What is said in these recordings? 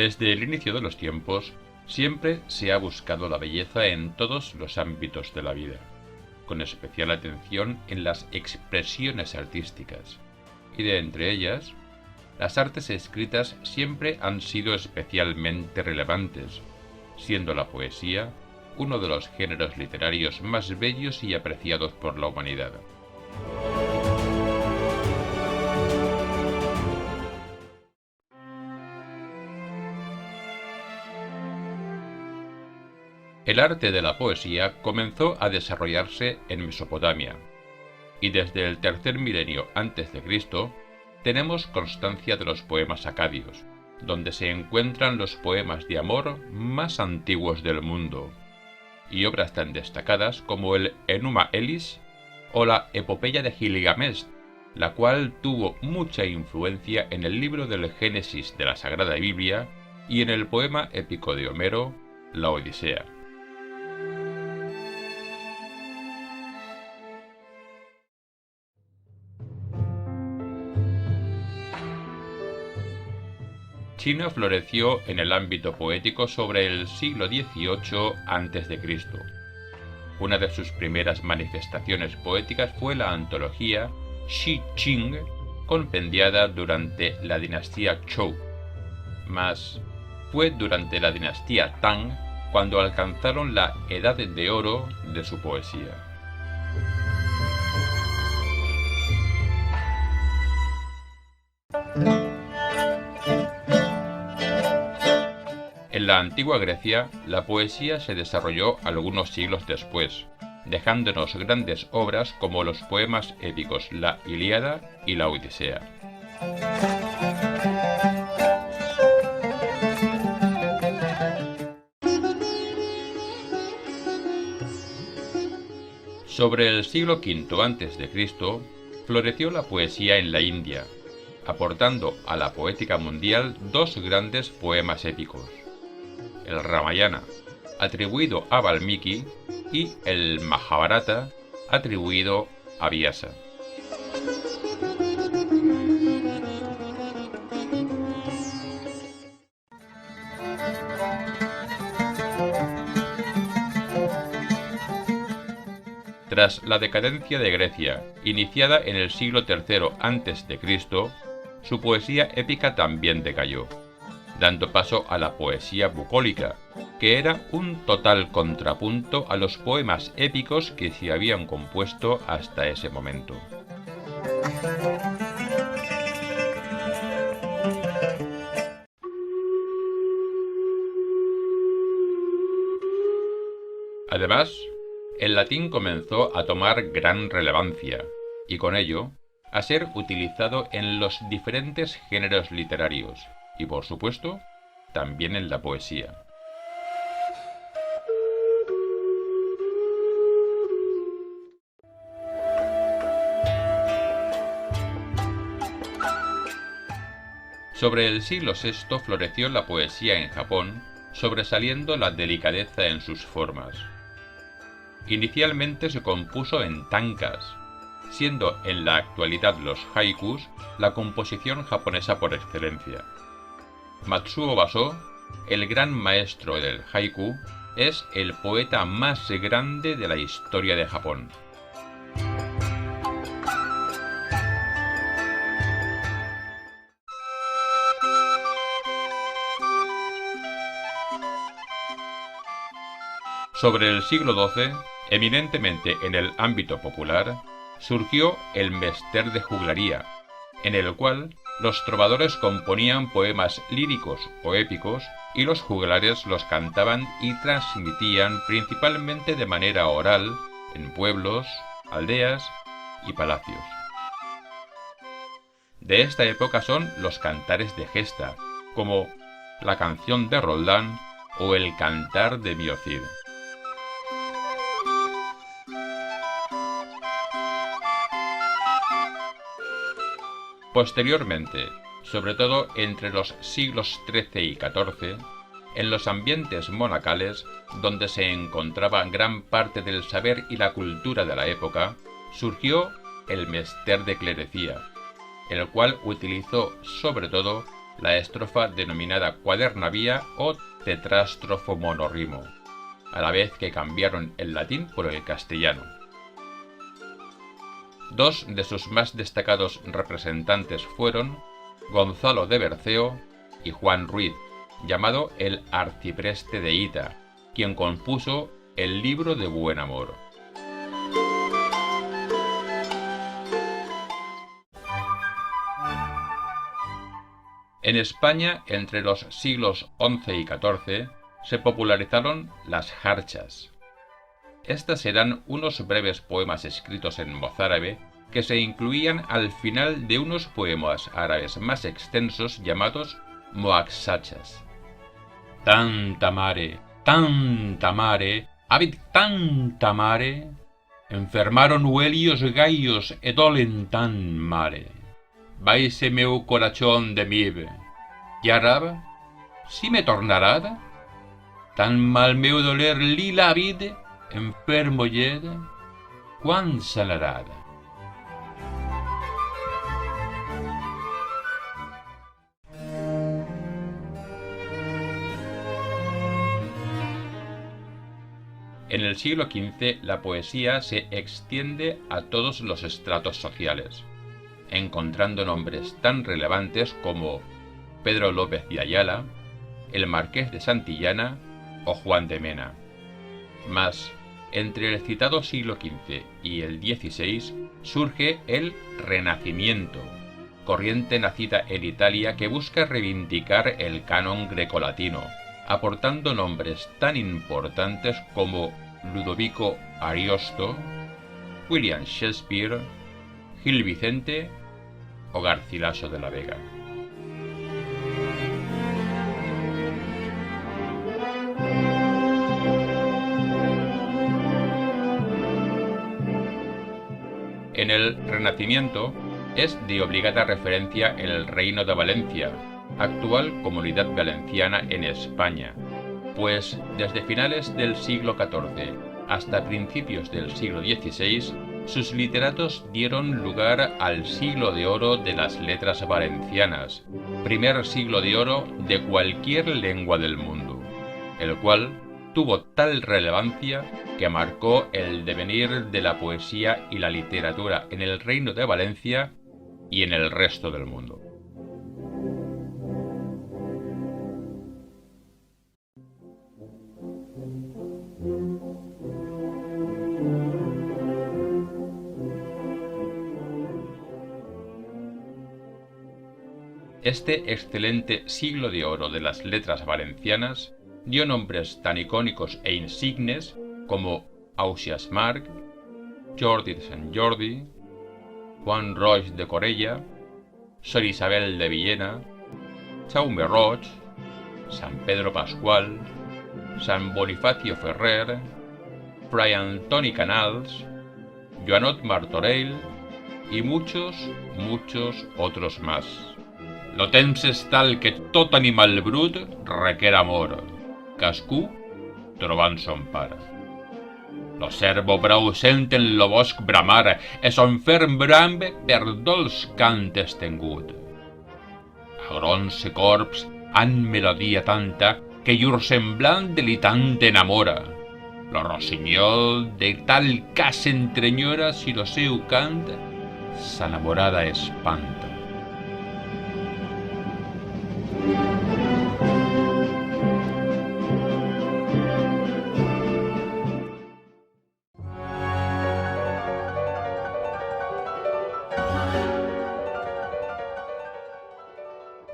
Desde el inicio de los tiempos, siempre se ha buscado la belleza en todos los ámbitos de la vida, con especial atención en las expresiones artísticas, y de entre ellas, las artes escritas siempre han sido especialmente relevantes, siendo la poesía uno de los géneros literarios más bellos y apreciados por la humanidad. El arte de la poesía comenzó a desarrollarse en Mesopotamia, y desde el tercer milenio antes de Cristo tenemos constancia de los poemas acadios, donde se encuentran los poemas de amor más antiguos del mundo, y obras tan destacadas como el Enuma Elis o la Epopeya de Gilgamesh, la cual tuvo mucha influencia en el libro del Génesis de la Sagrada Biblia y en el poema épico de Homero, la Odisea. China floreció en el ámbito poético sobre el siglo XVIII a.C. Una de sus primeras manifestaciones poéticas fue la antología Shi Qing, compendiada durante la dinastía Zhou. Mas fue durante la dinastía Tang cuando alcanzaron la edad de oro de su poesía. En la antigua Grecia, la poesía se desarrolló algunos siglos después, dejándonos grandes obras como los poemas épicos La Ilíada y la Odisea. Sobre el siglo V a.C., floreció la poesía en la India, aportando a la poética mundial dos grandes poemas épicos: el Ramayana, atribuido a Valmiki, y el Majábharata, atribuido a Vyasa. Tras la decadencia de Grecia, iniciada en el siglo III a.C., su poesía épica también decayó, dando paso a la poesía bucólica, que era un total contrapunto a los poemas épicos que se habían compuesto hasta ese momento. Además, el latín comenzó a tomar gran relevancia, y con ello, a ser utilizado en los diferentes géneros literarios, y por supuesto, también en la poesía. Sobre el siglo VI floreció la poesía en Japón, sobresaliendo la delicadeza en sus formas. Inicialmente se compuso en tankas, siendo en la actualidad los haikus la composición japonesa por excelencia. Matsuo Basho, el gran maestro del haiku, es el poeta más grande de la historia de Japón. Sobre el siglo XII, eminentemente en el ámbito popular, surgió el mester de juglaría, en el cual los trovadores componían poemas líricos o épicos y los juglares los cantaban y transmitían principalmente de manera oral en pueblos, aldeas y palacios. De esta época son los cantares de gesta, como la canción de Roldán o el cantar de Miocid. Posteriormente, sobre todo entre los siglos XIII y XIV, en los ambientes monacales, donde se encontraba gran parte del saber y la cultura de la época, surgió el mester de clerecía, el cual utilizó sobre todo la estrofa denominada cuadernavía o tetrástrofo monorrimo, a la vez que cambiaron el latín por el castellano. Dos de sus más destacados representantes fueron Gonzalo de Berceo y Juan Ruiz, llamado el Arcipreste de Hita, quien compuso el Libro de Buen Amor. En España, entre los siglos XI y XIV, se popularizaron las jarchas. Estas eran unos breves poemas escritos en mozárabe que se incluían al final de unos poemas árabes más extensos llamados moaxachas. Tanta mare, habit tanta mare, enfermaron huelios gallos e dolen tan mare. Vaise meu corachón de mive, y araba, si me tornarada, tan mal meu doler li la vide, enfermo yede, quan sanarada. En el siglo XV la poesía se extiende a todos los estratos sociales, encontrando nombres tan relevantes como Pedro López de Ayala, el Marqués de Santillana o Juan de Mena. Mas, entre el citado siglo XV y el XVI surge el Renacimiento, corriente nacida en Italia que busca reivindicar el canon grecolatino, aportando nombres tan importantes como Ludovico Ariosto, William Shakespeare, Gil Vicente o Garcilaso de la Vega. En el Renacimiento es de obligada referencia el Reino de Valencia, actual Comunidad Valenciana en España, pues desde finales del siglo XIV hasta principios del siglo XVI, sus literatos dieron lugar al siglo de oro de las letras valencianas, primer siglo de oro de cualquier lengua del mundo, el cual tuvo tal relevancia que marcó el devenir de la poesía y la literatura en el Reino de Valencia y en el resto del mundo. Este excelente siglo de oro de las letras valencianas dio nombres tan icónicos e insignes como Ausiàs March, Jordi de Sant Jordi, Juan Roig de Corella, Sor Isabel de Villena, Jaume Roig, San Pedro Pascual, San Bonifacio Ferrer, Fray Antoni Canals, Joanot Martorell y muchos otros más. Lo temps és tal que tot animal brut requer amor, cascú trobant son pare. Lo cervo brau senten lo bosc bramar, e son ferm brambe per dolç cant estengut. Agrons e corps han melodia tanta que llur semblant delitant enamora. Lo rossinyol de tal cas s'entrenyora si lo seu cant s'enamorada espanta.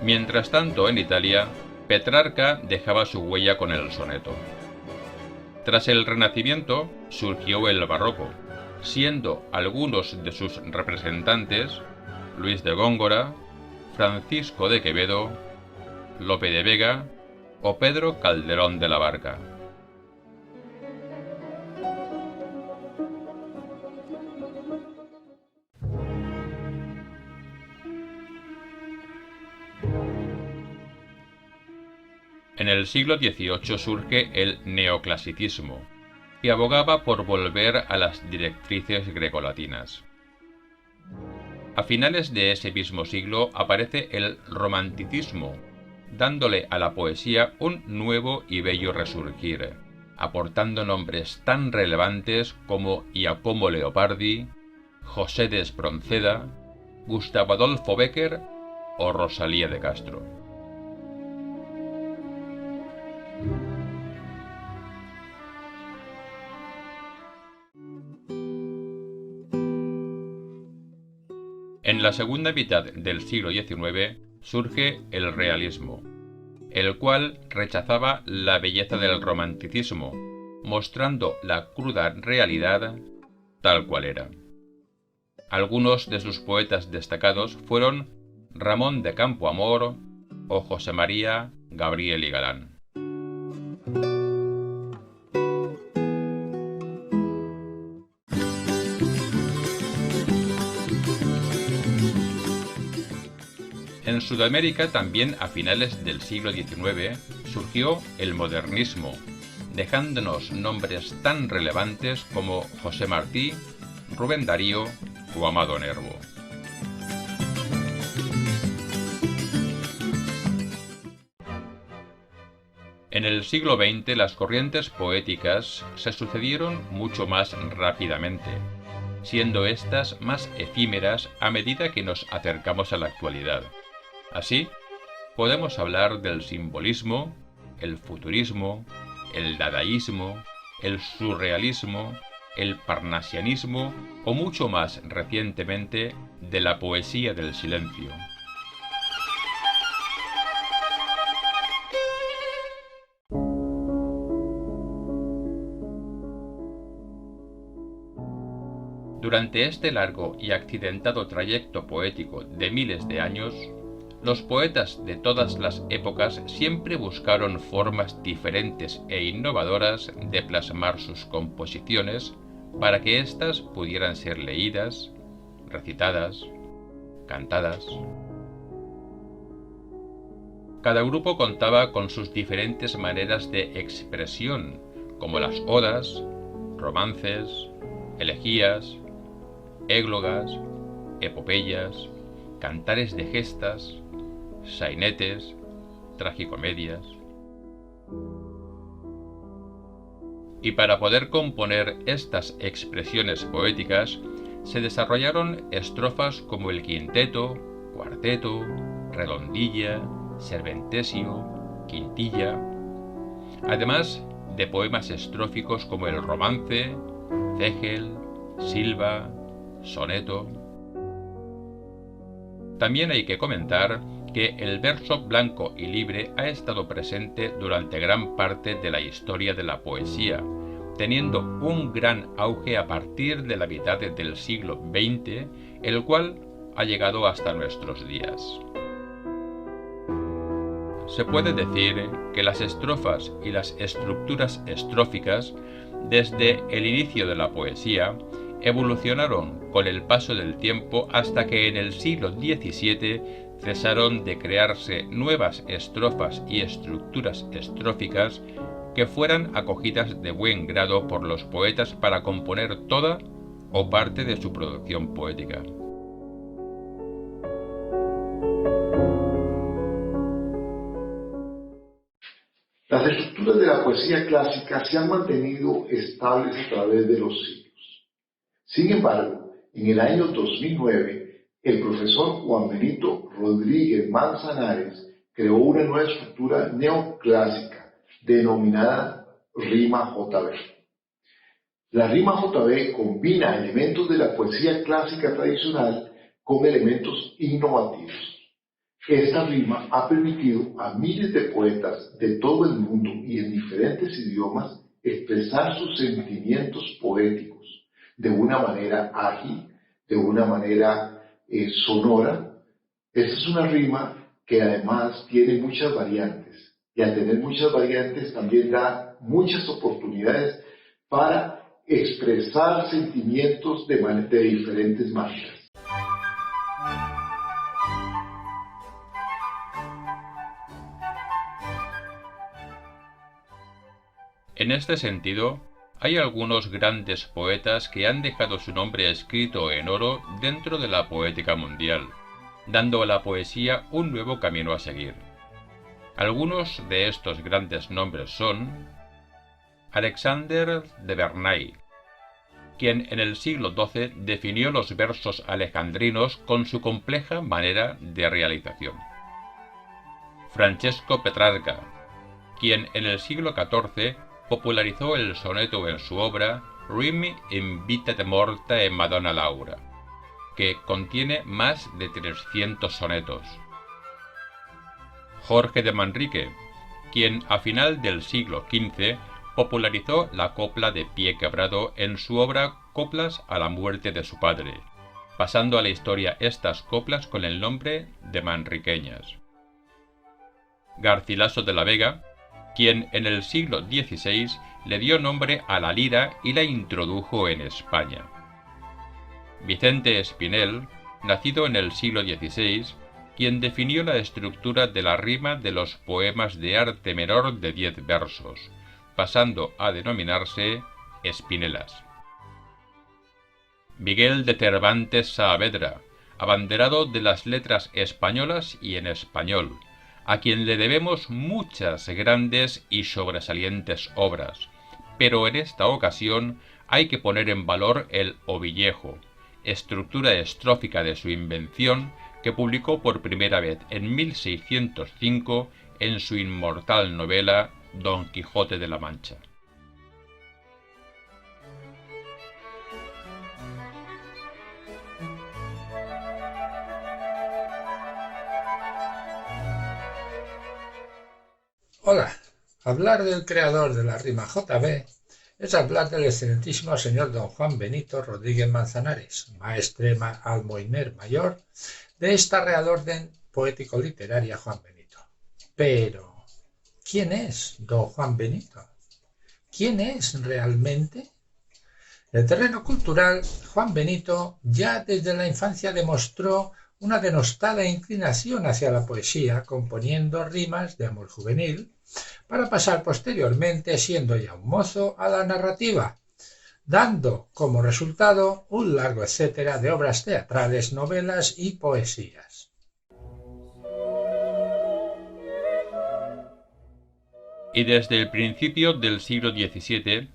Mientras tanto, en Italia, Petrarca dejaba su huella con el soneto. Tras el Renacimiento surgió el Barroco, siendo algunos de sus representantes Luis de Góngora, Francisco de Quevedo, Lope de Vega o Pedro Calderón de la Barca. En el siglo XVIII surge el neoclasicismo, que abogaba por volver a las directrices grecolatinas. A finales de ese mismo siglo aparece el romanticismo, dándole a la poesía un nuevo y bello resurgir, aportando nombres tan relevantes como Giacomo Leopardi, José de Espronceda, Gustavo Adolfo Bécquer o Rosalía de Castro. En la segunda mitad del siglo XIX surge el realismo, el cual rechazaba la belleza del romanticismo, mostrando la cruda realidad tal cual era. Algunos de sus poetas destacados fueron Ramón de Campoamor o José María Gabriel y Galán. En Sudamérica también a finales del siglo XIX surgió el modernismo, dejándonos nombres tan relevantes como José Martí, Rubén Darío o Amado Nervo. En el siglo XX las corrientes poéticas se sucedieron mucho más rápidamente, siendo éstas más efímeras a medida que nos acercamos a la actualidad. Así, podemos hablar del simbolismo, el futurismo, el dadaísmo, el surrealismo, el parnasianismo o mucho más recientemente de la poesía del silencio. Durante este largo y accidentado trayecto poético de miles de años, los poetas de todas las épocas siempre buscaron formas diferentes e innovadoras de plasmar sus composiciones para que éstas pudieran ser leídas, recitadas, cantadas. Cada grupo contaba con sus diferentes maneras de expresión, como las odas, romances, elegías, églogas, epopeyas, cantares de gestas, sainetes, tragicomedias. Y para poder componer estas expresiones poéticas, se desarrollaron estrofas como el quinteto, cuarteto, redondilla, serventesio, quintilla, además de poemas estróficos como el romance, cégel, silva, soneto. También hay que comentar que el verso blanco y libre ha estado presente durante gran parte de la historia de la poesía, teniendo un gran auge a partir de la mitad del siglo XX, el cual ha llegado hasta nuestros días. Se puede decir que las estrofas y las estructuras estróficas, desde el inicio de la poesía, evolucionaron con el paso del tiempo hasta que en el siglo XVII cesaron de crearse nuevas estrofas y estructuras estróficas que fueran acogidas de buen grado por los poetas para componer toda o parte de su producción poética. Las estructuras de la poesía clásica se han mantenido estables a través de los siglos. Sin embargo, en el año 2009, el profesor Juan Benito Rodríguez Manzanares creó una nueva estructura neoclásica denominada rima JB. La rima JB combina elementos de la poesía clásica tradicional con elementos innovativos. Esta rima ha permitido a miles de poetas de todo el mundo y en diferentes idiomas expresar sus sentimientos poéticos de una manera ágil, de una manera sonora. Esta es una rima que además tiene muchas variantes, y al tener muchas variantes también da muchas oportunidades para expresar sentimientos de diferentes maneras. En este sentido, Hay algunos grandes poetas que han dejado su nombre escrito en oro dentro de la poética mundial, dando a la poesía un nuevo camino a seguir. Algunos de estos grandes nombres son Alexander de Bernay, quien en el siglo XII definió los versos alejandrinos con su compleja manera de realización. Francesco Petrarca, quien en el siglo XIV popularizó el soneto en su obra Rimi in vita de morta e Madonna Laura, que contiene más de 300 sonetos. Jorge de Manrique, quien a final del siglo XV popularizó la copla de pie quebrado en su obra Coplas a la muerte de su padre, pasando a la historia estas coplas con el nombre de manriqueñas. Garcilaso de la Vega, quien en el siglo XVI le dio nombre a la lira y la introdujo en España. Vicente Espinel, nacido en el siglo XVI, quien definió la estructura de la rima de los poemas de arte menor de 10 versos, pasando a denominarse espinelas. Miguel de Cervantes Saavedra, abanderado de las letras españolas y en español, a quien le debemos muchas grandes y sobresalientes obras, pero en esta ocasión hay que poner en valor el ovillejo, estructura estrófica de su invención que publicó por primera vez en 1605 en su inmortal novela Don Quijote de la Mancha. Hola, hablar del creador de la rima JB es hablar del excelentísimo señor don Juan Benito Rodríguez Manzanares, maestre almoiner mayor de esta Real Orden Poético-Literaria Juan Benito. Pero, ¿quién es don Juan Benito? ¿Quién es realmente? En el terreno cultural, Juan Benito ya desde la infancia demostró una denostada inclinación hacia la poesía, componiendo rimas de amor juvenil, para pasar posteriormente, siendo ya un mozo, a la narrativa, dando como resultado un largo etcétera de obras teatrales, novelas y poesías. Y desde el principio del siglo XVII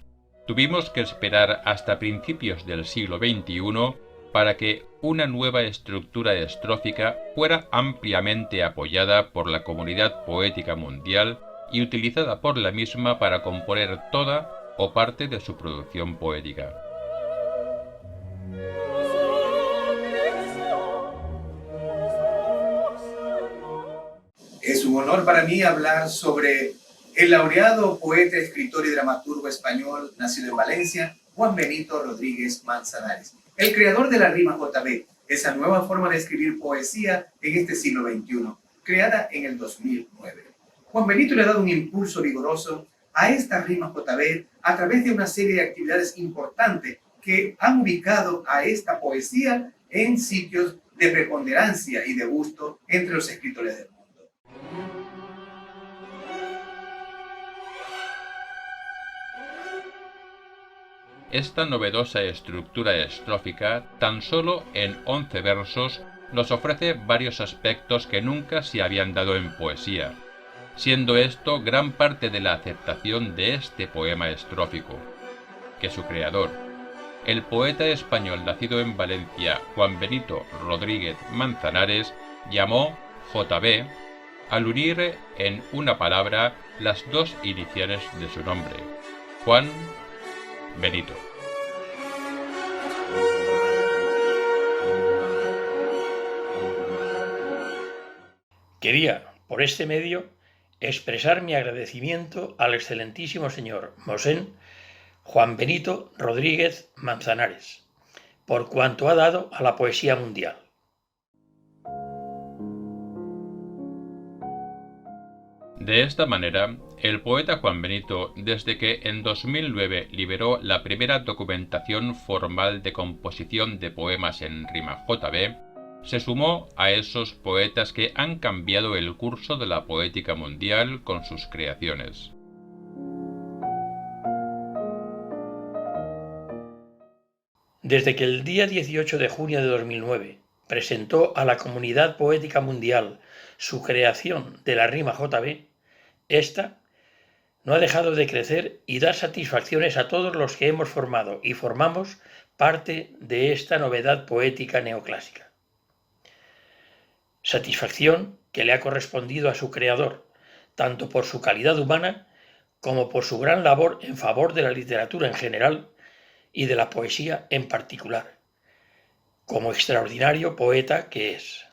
tuvimos que esperar hasta principios del siglo XXI para que una nueva estructura estrófica fuera ampliamente apoyada por la comunidad poética mundial y utilizada por la misma para componer toda o parte de su producción poética. Es un honor para mí hablar sobre el laureado poeta, escritor y dramaturgo español nacido en Valencia, Juan Benito Rodríguez Manzanares, el creador de la rima JB, esa nueva forma de escribir poesía en este siglo XXI, creada en el 2009. Juan Benito le ha dado un impulso vigoroso a esta rima JB a través de una serie de actividades importantes que han ubicado a esta poesía en sitios de preponderancia y de gusto entre los escritores del mundo. Esta novedosa estructura estrófica, tan solo en 11 versos, nos ofrece varios aspectos que nunca se habían dado en poesía, siendo esto gran parte de la aceptación de este poema estrófico, que su creador, el poeta español nacido en Valencia, Juan Benito Rodríguez Manzanares, llamó JB, al unir en una palabra las dos iniciales de su nombre, Juan Benito. Quería, por este medio, expresar mi agradecimiento al excelentísimo señor Mosén Juan Benito Rodríguez Manzanares, por cuanto ha dado a la poesía mundial. De esta manera, el poeta Juan Benito, desde que en 2009 liberó la primera documentación formal de composición de poemas en rima JB, se sumó a esos poetas que han cambiado el curso de la poética mundial con sus creaciones. Desde que el día 18 de junio de 2009 presentó a la comunidad poética mundial su creación de la rima JB, esta no ha dejado de crecer y dar satisfacciones a todos los que hemos formado y formamos parte de esta novedad poética neoclásica. Satisfacción que le ha correspondido a su creador, tanto por su calidad humana como por su gran labor en favor de la literatura en general y de la poesía en particular, como extraordinario poeta que es.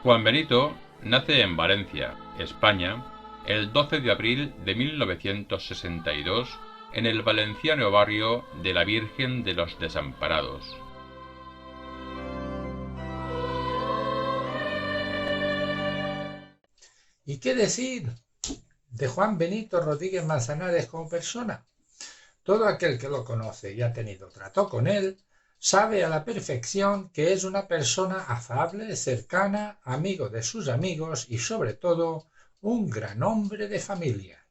Juan Benito nace en Valencia, España, el 12 de abril de 1962 en el valenciano barrio de la Virgen de los Desamparados. ¿Y qué decir de Juan Benito Rodríguez Manzanares como persona? Todo aquel que lo conoce y ha tenido trato con él sabe a la perfección que es una persona afable, cercana, amigo de sus amigos y sobre todo un gran hombre de familia.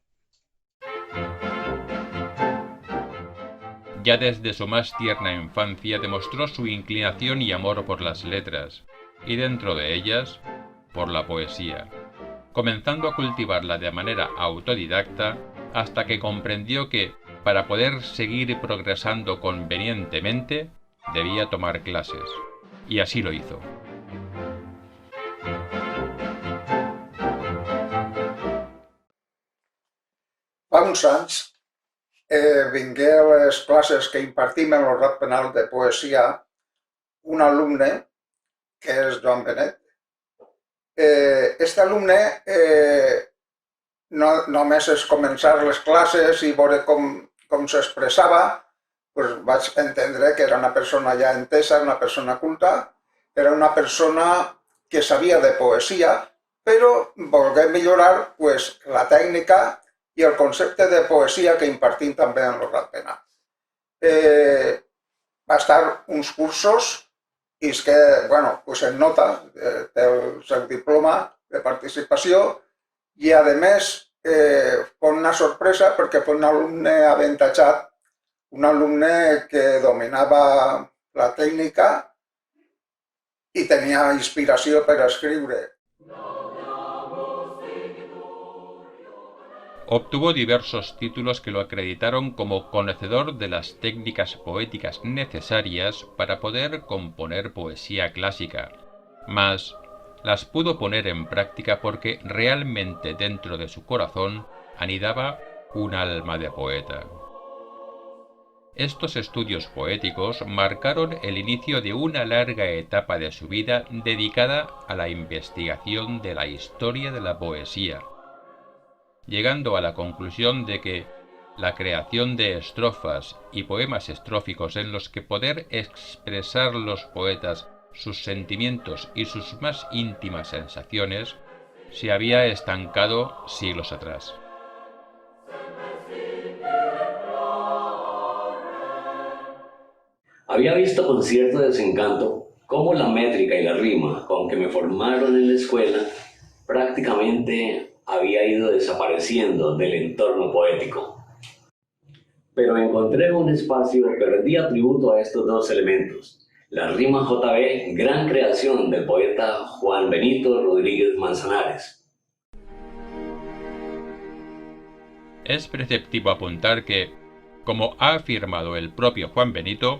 Ya desde su más tierna infancia demostró su inclinación y amor por las letras, y dentro de ellas, por la poesía, comenzando a cultivarla de manera autodidacta hasta que comprendió que, para poder seguir progresando convenientemente, debía tomar clases, y así lo hizo. Fa uns anys vingué a les classes que impartim en l'Horrat Penal de Poesia un alumne que és Joan Benet. Este alumne només és començar les classes i veure com s'expressava, doncs vaig entendre que era una persona ja entesa, una persona culta, era una persona que sabia de poesia, però volgué millorar pues, la tècnica i el concepte de poesia que impartim també en l'Horrat Penal. Va estar uns cursos i és que, bueno, pues es nota, té el seu diploma de participació i, a més, fue una sorpresa perquè fue un alumne avantatjat, un alumne que dominava la tècnica i tenia inspiració per escriure. Obtuvo diversos títulos que lo acreditaron como conocedor de las técnicas poéticas necesarias para poder componer poesía clásica, mas las pudo poner en práctica porque realmente dentro de su corazón anidaba un alma de poeta. Estos estudios poéticos marcaron el inicio de una larga etapa de su vida dedicada a la investigación de la historia de la poesía, llegando a la conclusión de que la creación de estrofas y poemas estróficos en los que poder expresar los poetas sus sentimientos y sus más íntimas sensaciones se había estancado siglos atrás. Había visto con cierto desencanto cómo la métrica y la rima con que me formaron en la escuela prácticamente había ido desapareciendo del entorno poético. Pero encontré un espacio que rendía tributo a estos dos elementos. La rima JB, gran creación del poeta Juan Benito Rodríguez Manzanares. Es preceptivo apuntar que, como ha afirmado el propio Juan Benito,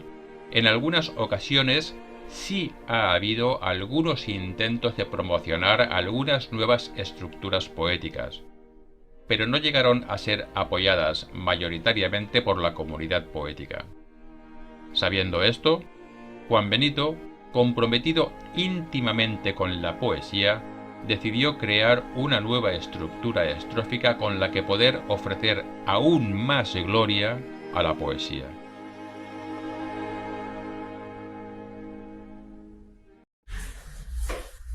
en algunas ocasiones sí ha habido algunos intentos de promocionar algunas nuevas estructuras poéticas, pero no llegaron a ser apoyadas mayoritariamente por la comunidad poética. Sabiendo esto, Juan Benito, comprometido íntimamente con la poesía, decidió crear una nueva estructura estrófica con la que poder ofrecer aún más gloria a la poesía.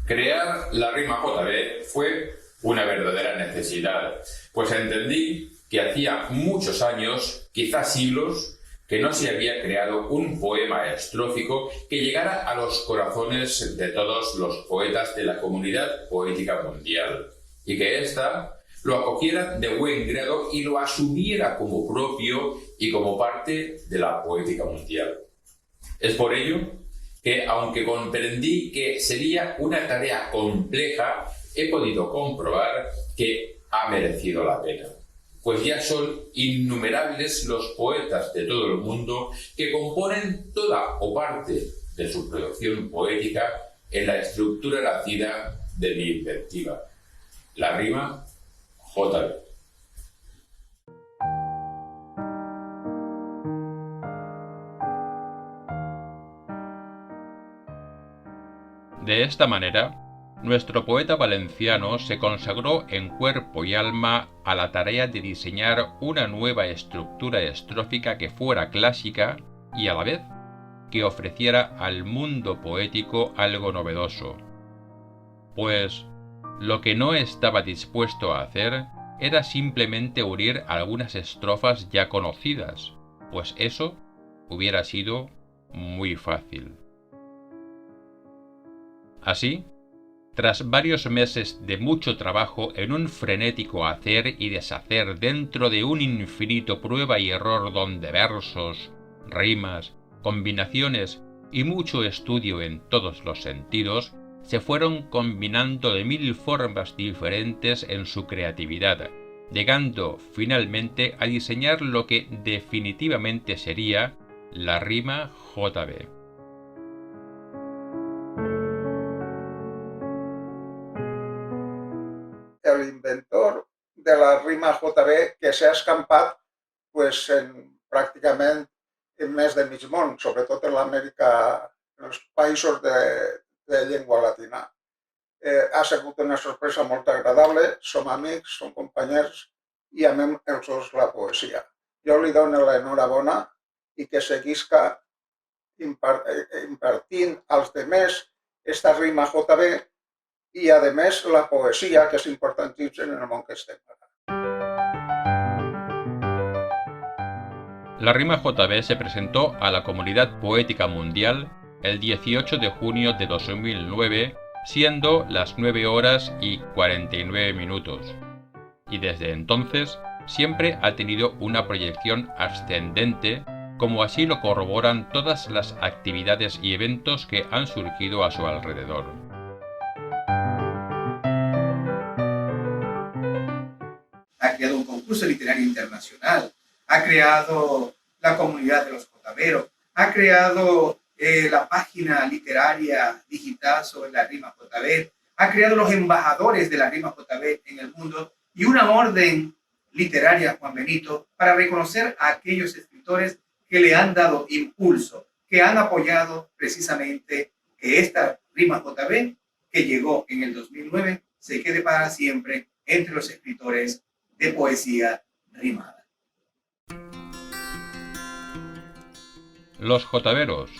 Crear la rima JB fue una verdadera necesidad, pues entendí que hacía muchos años, quizás siglos, que no se había creado un poema estrófico que llegara a los corazones de todos los poetas de la comunidad poética mundial, y que ésta lo acogiera de buen grado y lo asumiera como propio y como parte de la poética mundial. Es por ello que, aunque comprendí que sería una tarea compleja, he podido comprobar que ha merecido la pena, pues ya son innumerables los poetas de todo el mundo que componen toda o parte de su producción poética en la estructura nacida de mi inventiva, la rima JB. De esta manera, nuestro poeta valenciano se consagró en cuerpo y alma a la tarea de diseñar una nueva estructura estrófica que fuera clásica y a la vez que ofreciera al mundo poético algo novedoso. Pues lo que no estaba dispuesto a hacer era simplemente unir algunas estrofas ya conocidas, pues eso hubiera sido muy fácil. Así, tras varios meses de mucho trabajo en un frenético hacer y deshacer dentro de un infinito prueba y error donde versos, rimas, combinaciones y mucho estudio en todos los sentidos se fueron combinando de 1000 formas diferentes en su creatividad, llegando finalmente a diseñar lo que definitivamente sería la rima JB. El inventor de la rima JB que s'ha escampat pues, pràcticament en més de mig món, sobretot en l'Amèrica, en els països de llengua latina. Ha sigut una sorpresa molt agradable, som amics, som companys i amem els dos la poesia. Jo li dono l'enhorabona i que seguisca impartint als demés esta rima JB y además la poesía, que es importantísima en el món que estem. La rima JB se presentó a la comunidad poética mundial el 18 de junio de 2009, siendo las 9 horas y 49 minutos. Y desde entonces siempre ha tenido una proyección ascendente, como así lo corroboran todas las actividades y eventos que han surgido a su alrededor. Ha creado un concurso literario internacional, ha creado la comunidad de los jotaveros, ha creado la página literaria digital sobre la rima JB, ha creado los embajadores de la rima JB en el mundo y una orden literaria, Juan Benito, para reconocer a aquellos escritores que le han dado impulso, que han apoyado precisamente que esta rima JB, que llegó en el 2009, se quede para siempre entre los escritores de poesía rimada. Los jotaveros,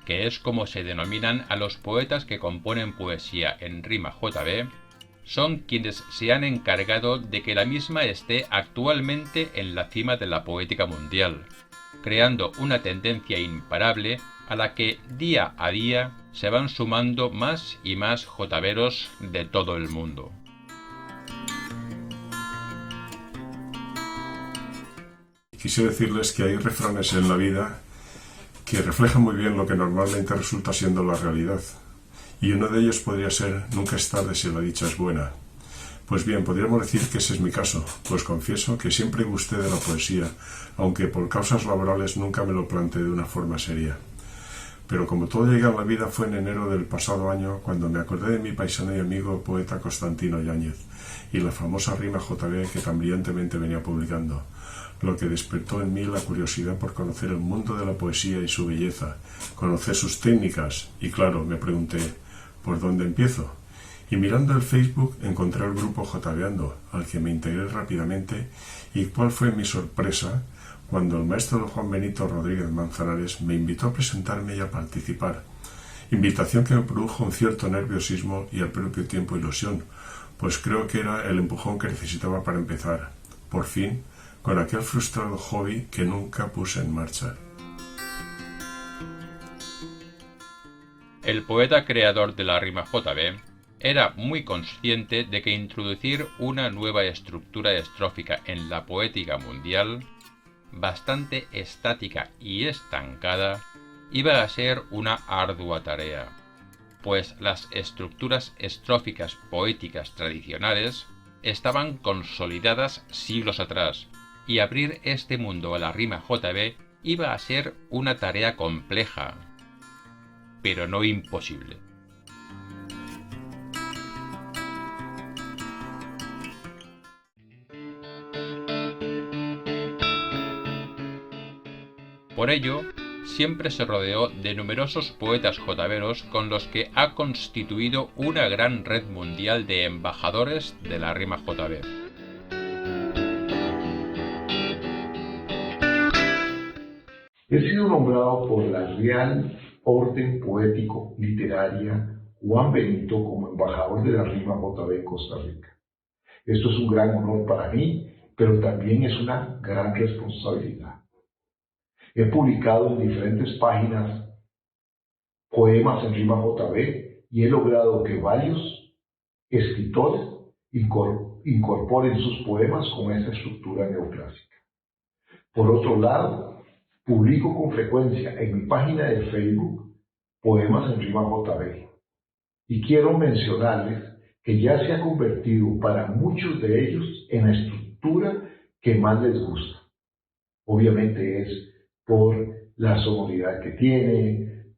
que es como se denominan a los poetas que componen poesía en rima JB, son quienes se han encargado de que la misma esté actualmente en la cima de la poética mundial, creando una tendencia imparable a la que día a día se van sumando más y más jotaveros de todo el mundo. Quisiera decirles que hay refranes en la vida que reflejan muy bien lo que normalmente resulta siendo la realidad. Y uno de ellos podría ser: nunca es tarde si la dicha es buena. Pues bien, podríamos decir que ese es mi caso, pues confieso que siempre gusté de la poesía, aunque por causas laborales nunca me lo planteé de una forma seria. Pero como todo llega en la vida, fue en enero del pasado año cuando me acordé de mi paisano y amigo poeta Constantino Yáñez y la famosa rima JB que tan brillantemente venía publicando, lo que despertó en mí la curiosidad por conocer el mundo de la poesía y su belleza, conocer sus técnicas y, claro, me pregunté, ¿por dónde empiezo? Y mirando el Facebook encontré el grupo JBeando, al que me integré rápidamente, y cuál fue mi sorpresa cuando el maestro don Juan Benito Rodríguez Manzanares me invitó a presentarme y a participar, invitación que me produjo un cierto nerviosismo y al propio tiempo ilusión, pues creo que era el empujón que necesitaba para empezar, por fin, con aquel frustrado hobby que nunca puse en marcha. El poeta creador de la rima JB era muy consciente de que introducir una nueva estructura estrófica en la poética mundial, bastante estática y estancada, iba a ser una ardua tarea, pues las estructuras estróficas poéticas tradicionales estaban consolidadas siglos atrás, y abrir este mundo a la rima JB iba a ser una tarea compleja, pero no imposible. Por ello, siempre se rodeó de numerosos poetas jotaveros con los que ha constituido una gran red mundial de embajadores de la rima JB. He sido nombrado por la Real Orden Poético Literaria Juan Benito como embajador de la rima JB en Costa Rica. Esto es un gran honor para mí, pero también es una gran responsabilidad. He publicado en diferentes páginas poemas en rima JB y he logrado que varios escritores incorporen sus poemas con esa estructura neoclásica. Por otro lado, publico con frecuencia en mi página de Facebook poemas en rima JB. Y quiero mencionarles que ya se ha convertido para muchos de ellos en la estructura que más les gusta. Obviamente es por la sonoridad que tiene,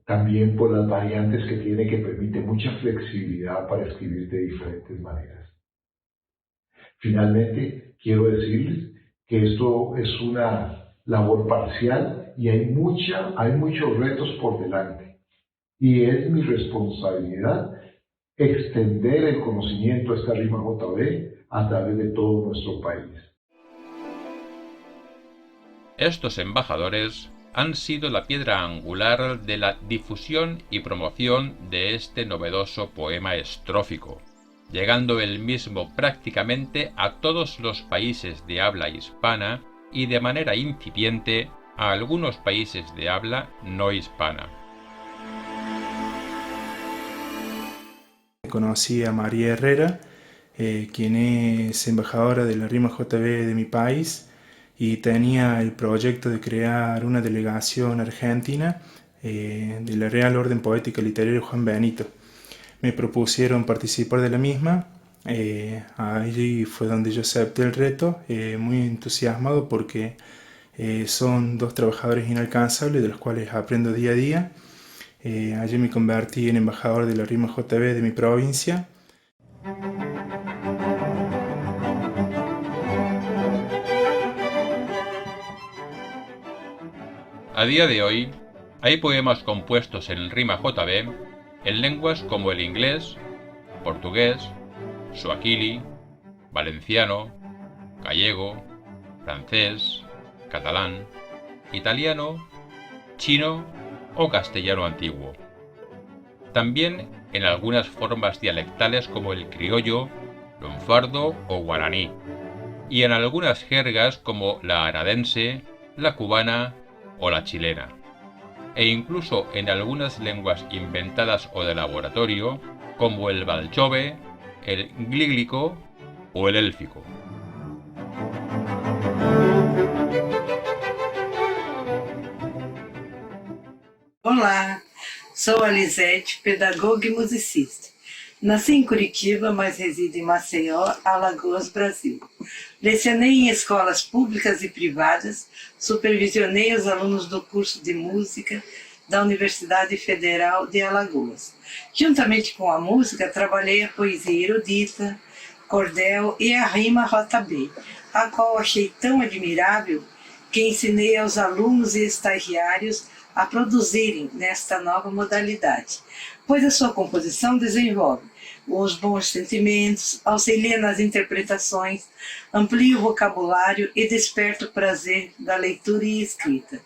también por las variantes que tiene, que permite mucha flexibilidad para escribir de diferentes maneras. Finalmente, quiero decirles que esto es una labor parcial y hay muchos retos por delante. Y es mi responsabilidad extender el conocimiento de esta rima JB a través de todo nuestro país. Estos embajadores han sido la piedra angular de la difusión y promoción de este novedoso poema estrófico, llegando el mismo prácticamente a todos los países de habla hispana y de manera incipiente a algunos países de habla no hispana. Conocí a María Herrera, quien es embajadora de la rima JB de mi país, y tenía el proyecto de crear una delegación argentina de la Real Orden Poética Literaria Juan Benito. Me propusieron participar de la misma, allí fue donde yo acepté el reto, muy entusiasmado porque son dos trabajadores inalcanzables de los cuales aprendo día a día. Allí me convertí en embajador de la rima JB de mi provincia. A día de hoy, hay poemas compuestos en rima JB en lenguas como el inglés, portugués, suajili, valenciano, gallego, francés, catalán, italiano, chino o castellano antiguo. También en algunas formas dialectales como el criollo, lunfardo o guaraní, y en algunas jergas como la aradense, la cubana o la chilena, e incluso en algunas lenguas inventadas o de laboratorio como el valchove, el glíglico o el élfico. Olá, sou a Lisete, pedagoga e musicista. Nasci em Curitiba, mas resido em Maceió, Alagoas, Brasil. Lecionei em escolas públicas e privadas, supervisionei os alunos do curso de música da Universidade Federal de Alagoas. Juntamente com a música, trabalhei a poesia erudita, cordel e a rima JB, a qual achei tão admirável que ensinei aos alunos e estagiários a produzirem nesta nova modalidade, pois a sua composição desenvolve os bons sentimentos, auxilia nas interpretações, amplia o vocabulário e desperta o prazer da leitura e escrita,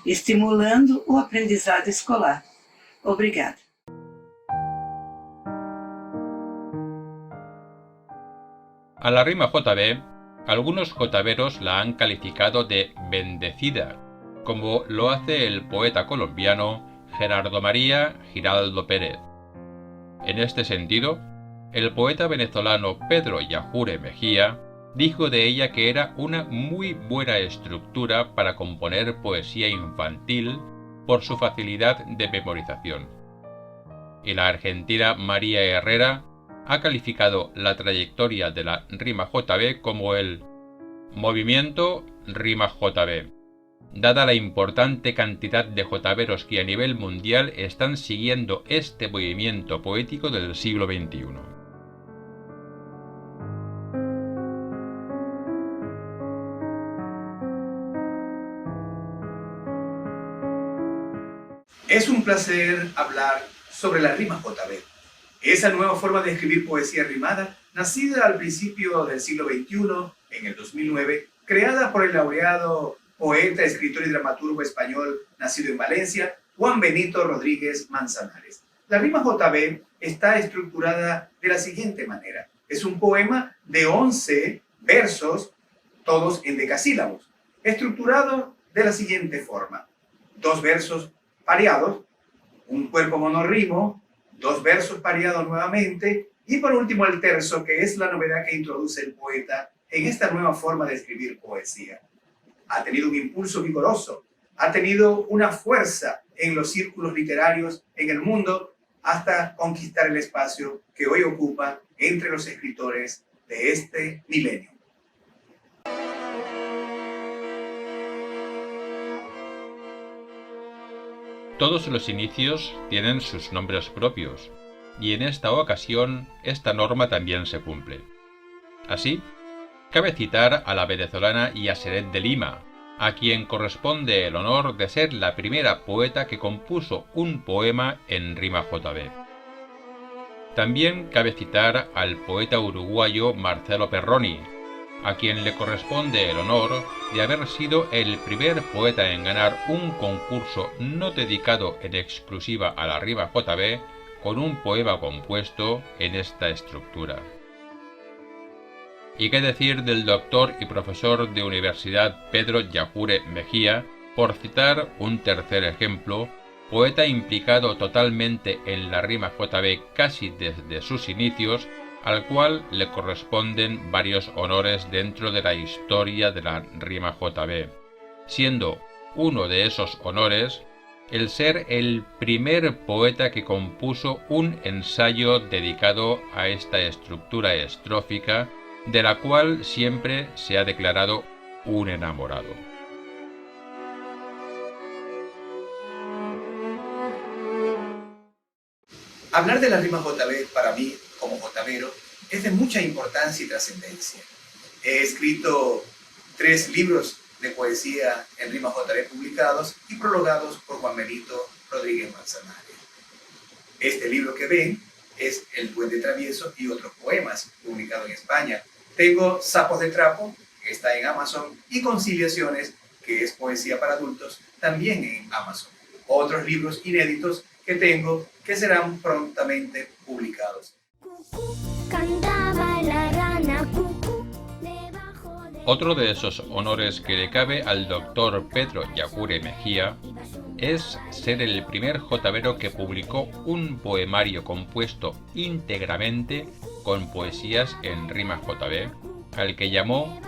estimulando o aprendizado escolar. Obrigada. A la rima JB, algunos jotaveros la han calificado de bendecida, como lo hace el poeta colombiano Gerardo María Giraldo Pérez. En este sentido, el poeta venezolano Pedro Yajure Mejía dijo de ella que era una muy buena estructura para componer poesía infantil por su facilidad de memorización. Y la argentina María Herrera ha calificado la trayectoria de la rima JB como el movimiento rima JB, dada la importante cantidad de jotaveros que a nivel mundial están siguiendo este movimiento poético del siglo XXI. Es un placer hablar sobre la rima JB, esa nueva forma de escribir poesía rimada, nacida al principio del siglo XXI, en el 2009, creada por el laureado poeta, escritor y dramaturgo español nacido en Valencia, Juan Benito Rodríguez Manzanares. La rima JB está estructurada de la siguiente manera. Es un poema de 11 versos, todos en decasílabos, estructurado de la siguiente forma. 2 versos pareados, un cuerpo monorrimo, 2 versos pareados nuevamente, y por último el terzo, que es la novedad que introduce el poeta en esta nueva forma de escribir poesía. Ha tenido un impulso vigoroso, ha tenido una fuerza en los círculos literarios en el mundo hasta conquistar el espacio que hoy ocupa entre los escritores de este milenio. Todos los inicios tienen sus nombres propios, y en esta ocasión esta norma también se cumple. Así, cabe citar a la venezolana Yaceret de Lima, a quien corresponde el honor de ser la primera poeta que compuso un poema en rima JB. También cabe citar al poeta uruguayo Marcelo Perroni, a quien le corresponde el honor de haber sido el primer poeta en ganar un concurso no dedicado en exclusiva a la rima JB con un poema compuesto en esta estructura. ¿Y qué decir del doctor y profesor de universidad Pedro Yajure Mejía, por citar un tercer ejemplo, poeta implicado totalmente en la rima JB casi desde sus inicios, al cual le corresponden varios honores dentro de la historia de la rima JB, siendo uno de esos honores el ser el primer poeta que compuso un ensayo dedicado a esta estructura estrófica, de la cual siempre se ha declarado un enamorado. Hablar de la rima JB para mí, como jotavero, es de mucha importancia y trascendencia. He escrito 3 libros de poesía en rima JB publicados y prologados por Juan Benito Rodríguez Manzanares. Este libro que ven es El Duende Travieso y otros poemas publicados en España. Tengo Sapos de Trapo, que está en Amazon, y Conciliaciones, que es poesía para adultos, también en Amazon. Otros libros inéditos que tengo que serán prontamente publicados. Otro de esos honores que le cabe al doctor Pedro Yajure Mejía es ser el primer jotavero que publicó un poemario compuesto íntegramente con poesías en rima JB, al que llamó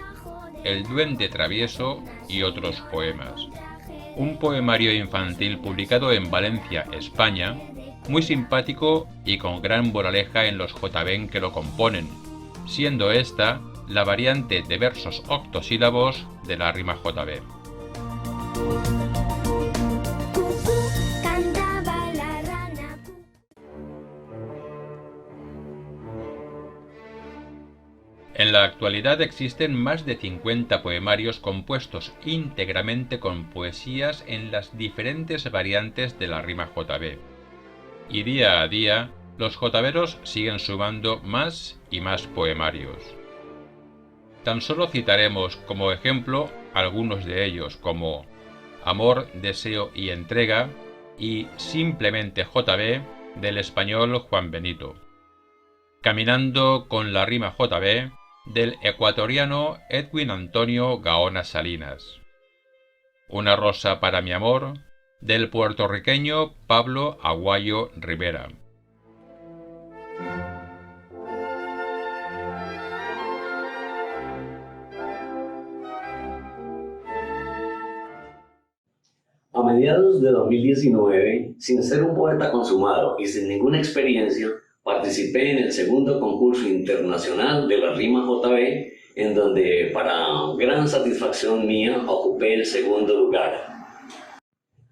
El Duende Travieso y otros poemas. Un poemario infantil publicado en Valencia, España, muy simpático y con gran moraleja en los JB que lo componen, siendo esta la variante de versos octosílabos de la rima JB. En la actualidad existen más de 50 poemarios compuestos íntegramente con poesías en las diferentes variantes de la rima JB. Y día a día, los jotaveros siguen sumando más y más poemarios. Tan solo citaremos como ejemplo algunos de ellos, como Amor, Deseo y Entrega y Simplemente JB del español Juan Benito. Caminando con la rima JB del ecuatoriano Edwin Antonio Gaona Salinas. Una rosa para mi amor del puertorriqueño Pablo Aguayo Rivera. A mediados de 2019, sin ser un poeta consumado y sin ninguna experiencia, participé en el segundo concurso internacional de la Rima JB, en donde, para gran satisfacción mía, ocupé el segundo lugar.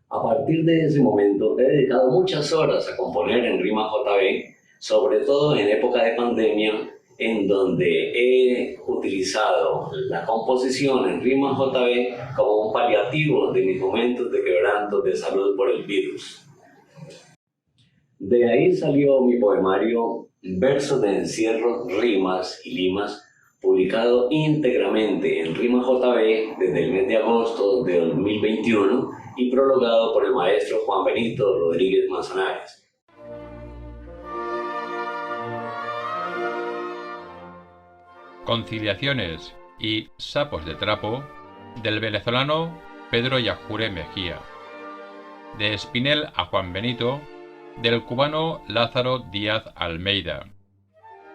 A partir de ese momento, he dedicado muchas horas a componer en Rima JB, sobre todo en época de pandemia, en donde he utilizado la composición en Rima JB como un paliativo de mis momentos de quebranto de salud por el virus. De ahí salió mi poemario Versos de Encierro, Rimas y Limas, publicado íntegramente en Rima JB desde el mes de agosto de 2021 y prologado por el maestro Juan Benito Rodríguez Manzanares. Conciliaciones y Sapos de Trapo, del venezolano Pedro Yajure Mejía. De Espinel a Juan Benito, del cubano Lázaro Díaz Almeida.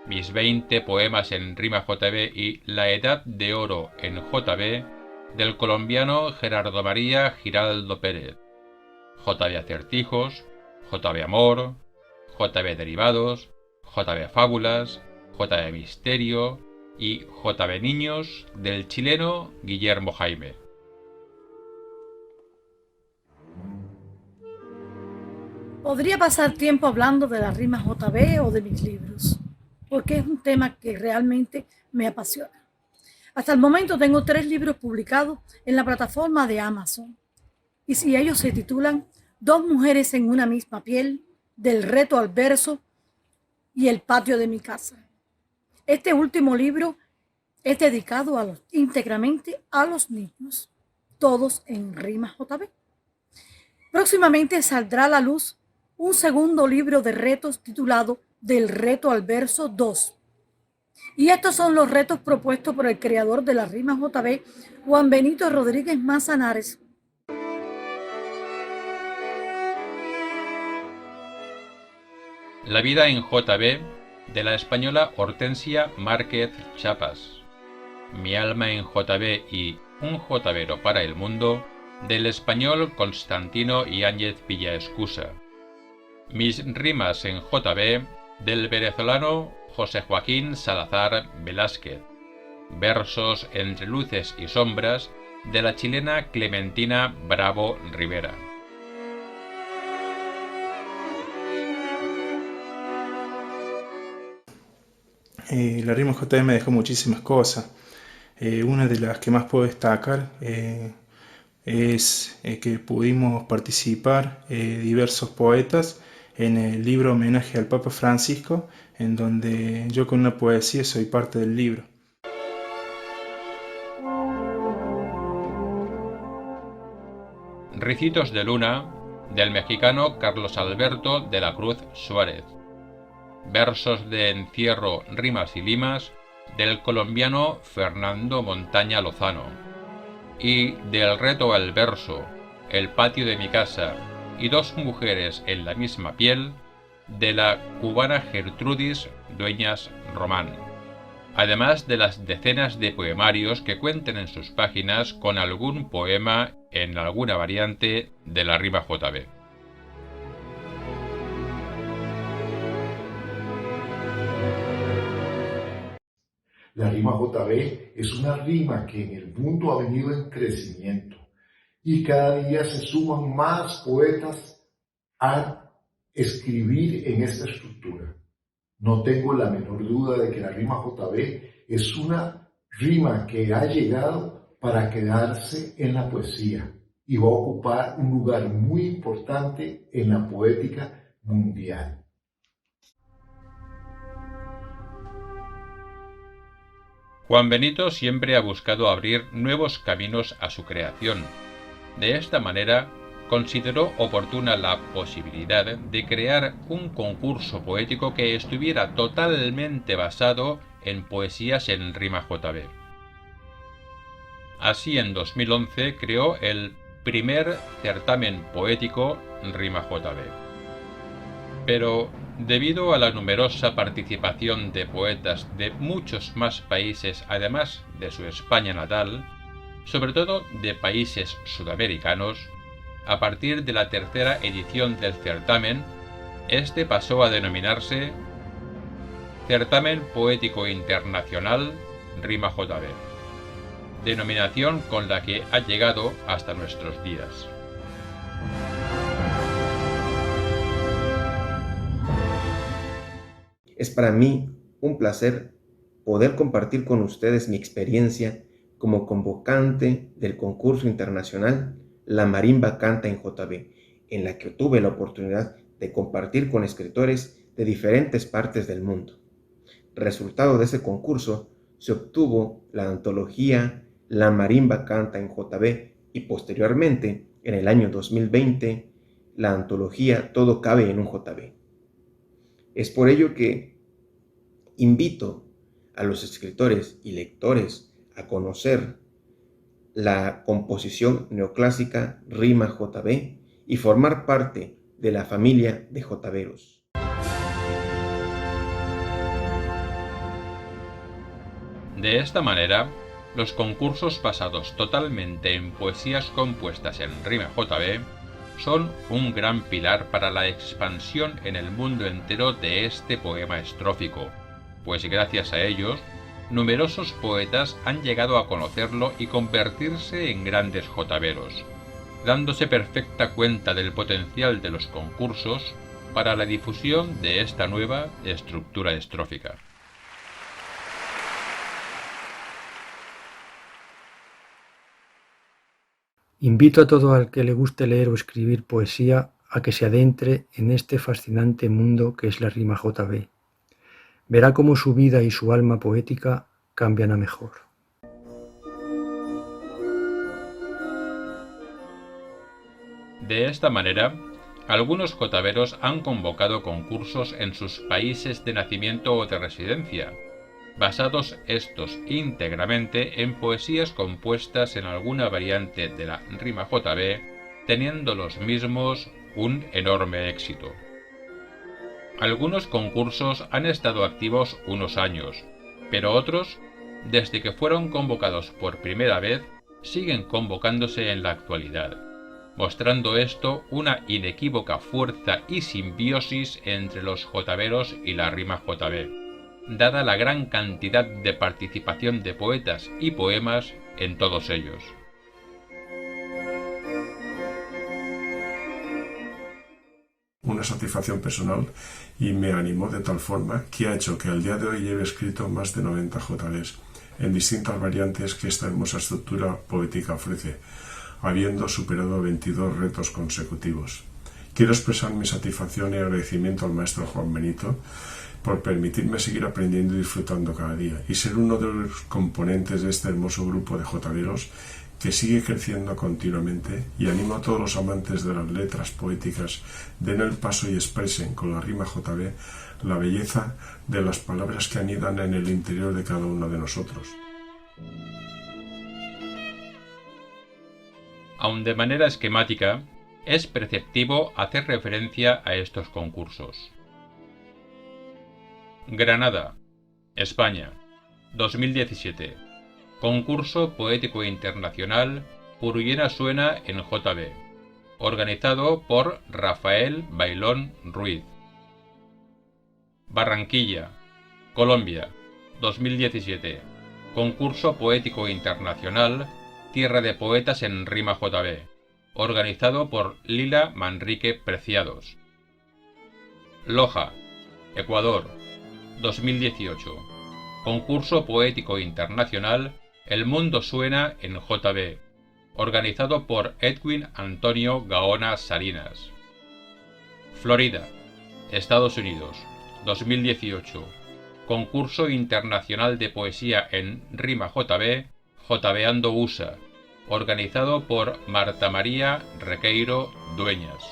Mis 20 poemas en Rima JB y La Edad de Oro en JB, del colombiano Gerardo María Giraldo Pérez. JB Acertijos, JB Amor, JB Derivados, JB Fábulas, JB Misterio y JB Niños, del chileno Guillermo Jaime. Podría pasar tiempo hablando de la Rima JB o de mis libros, porque es un tema que realmente me apasiona. Hasta el momento tengo 3 libros publicados en la plataforma de Amazon, y si ellos se titulan Dos mujeres en una misma piel, Del reto al verso y El patio de mi casa. Este último libro es dedicado íntegramente a los niños, todos en Rima JB. Próximamente saldrá a la luz un segundo libro de retos titulado Del reto al verso 2. Y estos son los retos propuestos por el creador de la Rima JB, Juan Benito Rodríguez Manzanares. La vida en JB, de la española Hortensia Márquez Chapas. Mi alma en JB y Un JBero para el mundo, del español Constantino Yáñez Villaescusa. Mis rimas en JB, del venezolano José Joaquín Salazar Velázquez. Versos entre luces y sombras, de la chilena Clementina Bravo Rivera. La Rima JB me dejó muchísimas cosas. Una de las que más puedo destacar es que pudimos participar diversos poetas en el libro Homenaje al Papa Francisco, en donde yo con una poesía soy parte del libro. Ricitos de Luna, del mexicano Carlos Alberto de la Cruz Suárez. Versos de Encierro, Rimas y Limas, del colombiano Fernando Montaña Lozano. Y Del reto al verso, El patio de mi casa y Dos mujeres en la misma piel, de la cubana Gertrudis Dueñas Román. Además de las decenas de poemarios que cuentan en sus páginas con algún poema en alguna variante de la Rima JB. La Rima JB es una rima que en el mundo ha venido en crecimiento y cada día se suman más poetas a escribir en esta estructura. No tengo la menor duda de que la Rima JB es una rima que ha llegado para quedarse en la poesía y va a ocupar un lugar muy importante en la poética mundial. Juan Benito siempre ha buscado abrir nuevos caminos a su creación. De esta manera, consideró oportuna la posibilidad de crear un concurso poético que estuviera totalmente basado en poesías en Rima JB. Así, en 2011 creó el primer certamen poético Rima JB. Pero, debido a la numerosa participación de poetas de muchos más países además de su España natal, sobre todo de países sudamericanos, A partir de la tercera edición del certamen, este pasó a denominarse Certamen Poético Internacional Rima JB, denominación con la que ha llegado hasta nuestros días. Es para mí un placer poder compartir con ustedes mi experiencia como convocante del concurso internacional La Marimba Canta en JB, en la que tuve la oportunidad de compartir con escritores de diferentes partes del mundo. Resultado de ese concurso, se obtuvo la antología La Marimba Canta en JB y posteriormente, en el año 2020, la antología Todo cabe en un JB. Es por ello que invito a los escritores y lectores a conocer la composición neoclásica Rima JB y formar parte de la familia de JBeros. De esta manera, los concursos basados totalmente en poesías compuestas en rima JB son un gran pilar para la expansión en el mundo entero de este poema estrófico, pues gracias a ellos, numerosos poetas han llegado a conocerlo y convertirse en grandes JBeros, dándose perfecta cuenta del potencial de los concursos para la difusión de esta nueva estructura estrófica. Invito a todo al que le guste leer o escribir poesía a que se adentre en este fascinante mundo que es la rima JB. Verá cómo su vida y su alma poética cambian a mejor. De esta manera, algunos JBeros han convocado concursos en sus países de nacimiento o de residencia, basados estos íntegramente en poesías compuestas en alguna variante de la rima JB, teniendo los mismos un enorme éxito. Algunos concursos han estado activos unos años, pero otros, desde que fueron convocados por primera vez, siguen convocándose en la actualidad, mostrando esto una inequívoca fuerza y simbiosis entre los JBeros y la rima JB, dada la gran cantidad de participación de poetas y poemas en todos ellos. Una satisfacción personal y me animó de tal forma que ha hecho que al día de hoy lleve escrito más de 90 JBs en distintas variantes que esta hermosa estructura poética ofrece, habiendo superado 22 retos consecutivos. Quiero expresar mi satisfacción y agradecimiento al maestro Juan Benito por permitirme seguir aprendiendo y disfrutando cada día y ser uno de los componentes de este hermoso grupo de JBeros que sigue creciendo continuamente, y animo a todos los amantes de las letras poéticas den el paso y expresen con la rima JB la belleza de las palabras que anidan en el interior de cada uno de nosotros. Aun de manera esquemática, es preceptivo hacer referencia a estos concursos. Granada, España, 2017. Concurso Poético Internacional Purullena Suena en JB, organizado por Rafael Bailón Ruiz. Barranquilla, Colombia, 2017. Concurso Poético Internacional Tierra de Poetas en Rima JB, organizado por Lila Manrique Preciados. Loja, Ecuador, 2018. Concurso Poético Internacional El Mundo Suena en JB, organizado por Edwin Antonio Gaona Salinas. Florida, Estados Unidos, 2018. Concurso Internacional de Poesía en Rima JB, JBando USA, organizado por Marta María Requeiro Dueñas.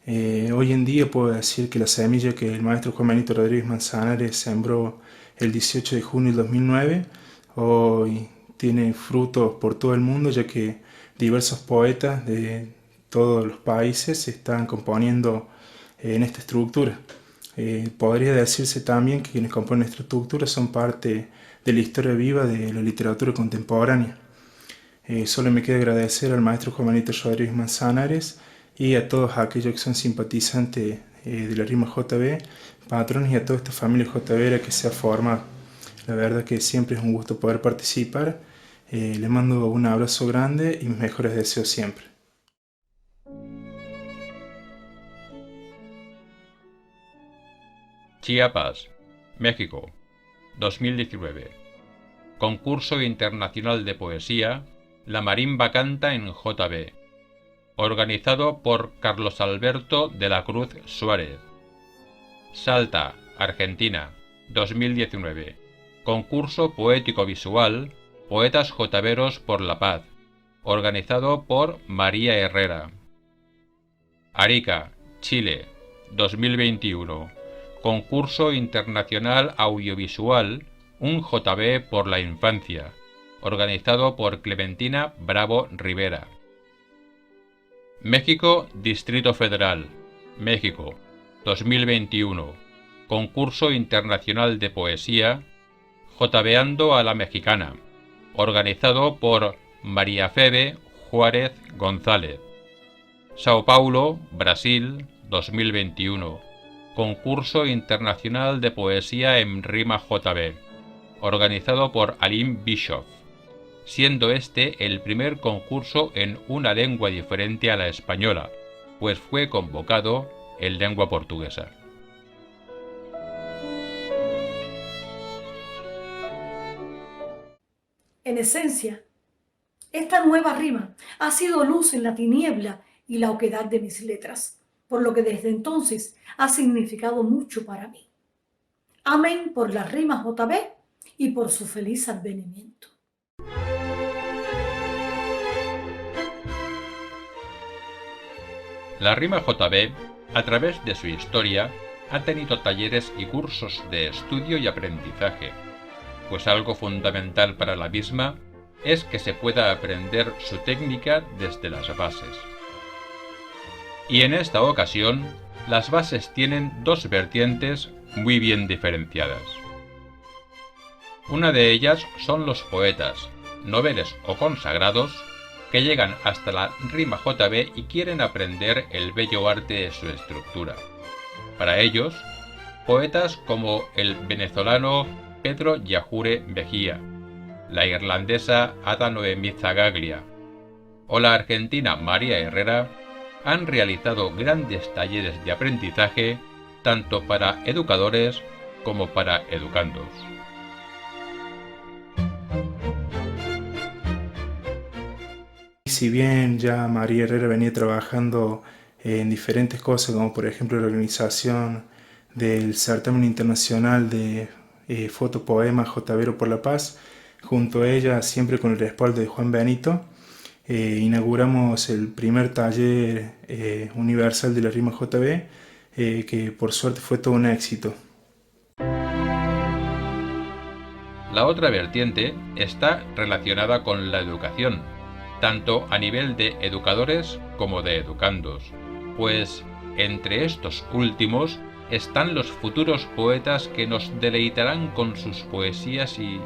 Hoy en día puedo decir que la semilla que el maestro Juan Benito Rodríguez Manzanares sembró el 18 de junio del 2009 hoy tiene frutos por todo el mundo, ya que diversos poetas de todos los países se están componiendo en esta estructura. Podría decirse también que quienes componen esta estructura son parte de la historia viva de la literatura contemporánea. Solo me queda agradecer al maestro Juan Benito Rodríguez Manzanares y a todos aquellos que son simpatizantes de la Rima JB, patrones, y a toda esta familia JB que se ha formado. La verdad que siempre es un gusto poder participar. Les mando un abrazo grande y mis mejores deseos siempre. Chiapas, México, 2019. Concurso Internacional de Poesía La Marimba Canta en JB, organizado por Carlos Alberto de la Cruz Suárez. Salta, Argentina, 2019. Concurso Poético Visual Poetas Jotaveros por la Paz, organizado por María Herrera. Arica, Chile, 2021. Concurso Internacional Audiovisual Un JB por la Infancia, organizado por Clementina Bravo Rivera. México, Distrito Federal, México, 2021. Concurso Internacional de Poesía JBeando a la Mexicana, organizado por María Febe Juárez González. Sao Paulo, Brasil, 2021. Concurso Internacional de Poesía en Rima JB, organizado por Aline Bischoff, siendo este el primer concurso en una lengua diferente a la española, pues fue convocado en lengua portuguesa. En esencia, esta nueva rima ha sido luz en la tiniebla y la oquedad de mis letras, por lo que desde entonces ha significado mucho para mí. Amén por la Rima JB y por su feliz advenimiento. La Rima JB, a través de su historia, ha tenido talleres y cursos de estudio y aprendizaje, pues algo fundamental para la misma es que se pueda aprender su técnica desde las bases. Y en esta ocasión, las bases tienen dos vertientes muy bien diferenciadas. Una de ellas son los poetas, noveles o consagrados, que llegan hasta la Rima JB y quieren aprender el bello arte de su estructura. Para ellos, poetas como el venezolano Pedro Yajure Mejía, la irlandesa Ada Noemí Zagaglia o la argentina María Herrera han realizado grandes talleres de aprendizaje tanto para educadores como para educandos. Si bien ya María Herrera venía trabajando en diferentes cosas, como por ejemplo la organización del certamen internacional de fotopoema Jotavero por la Paz, junto a ella, siempre con el respaldo de Juan Benito, inauguramos el primer taller universal de la Rima JB, que por suerte fue todo un éxito. La otra vertiente está relacionada con la educación, tanto a nivel de educadores como de educandos, pues entre estos últimos están los futuros poetas que nos deleitarán con sus poesías, y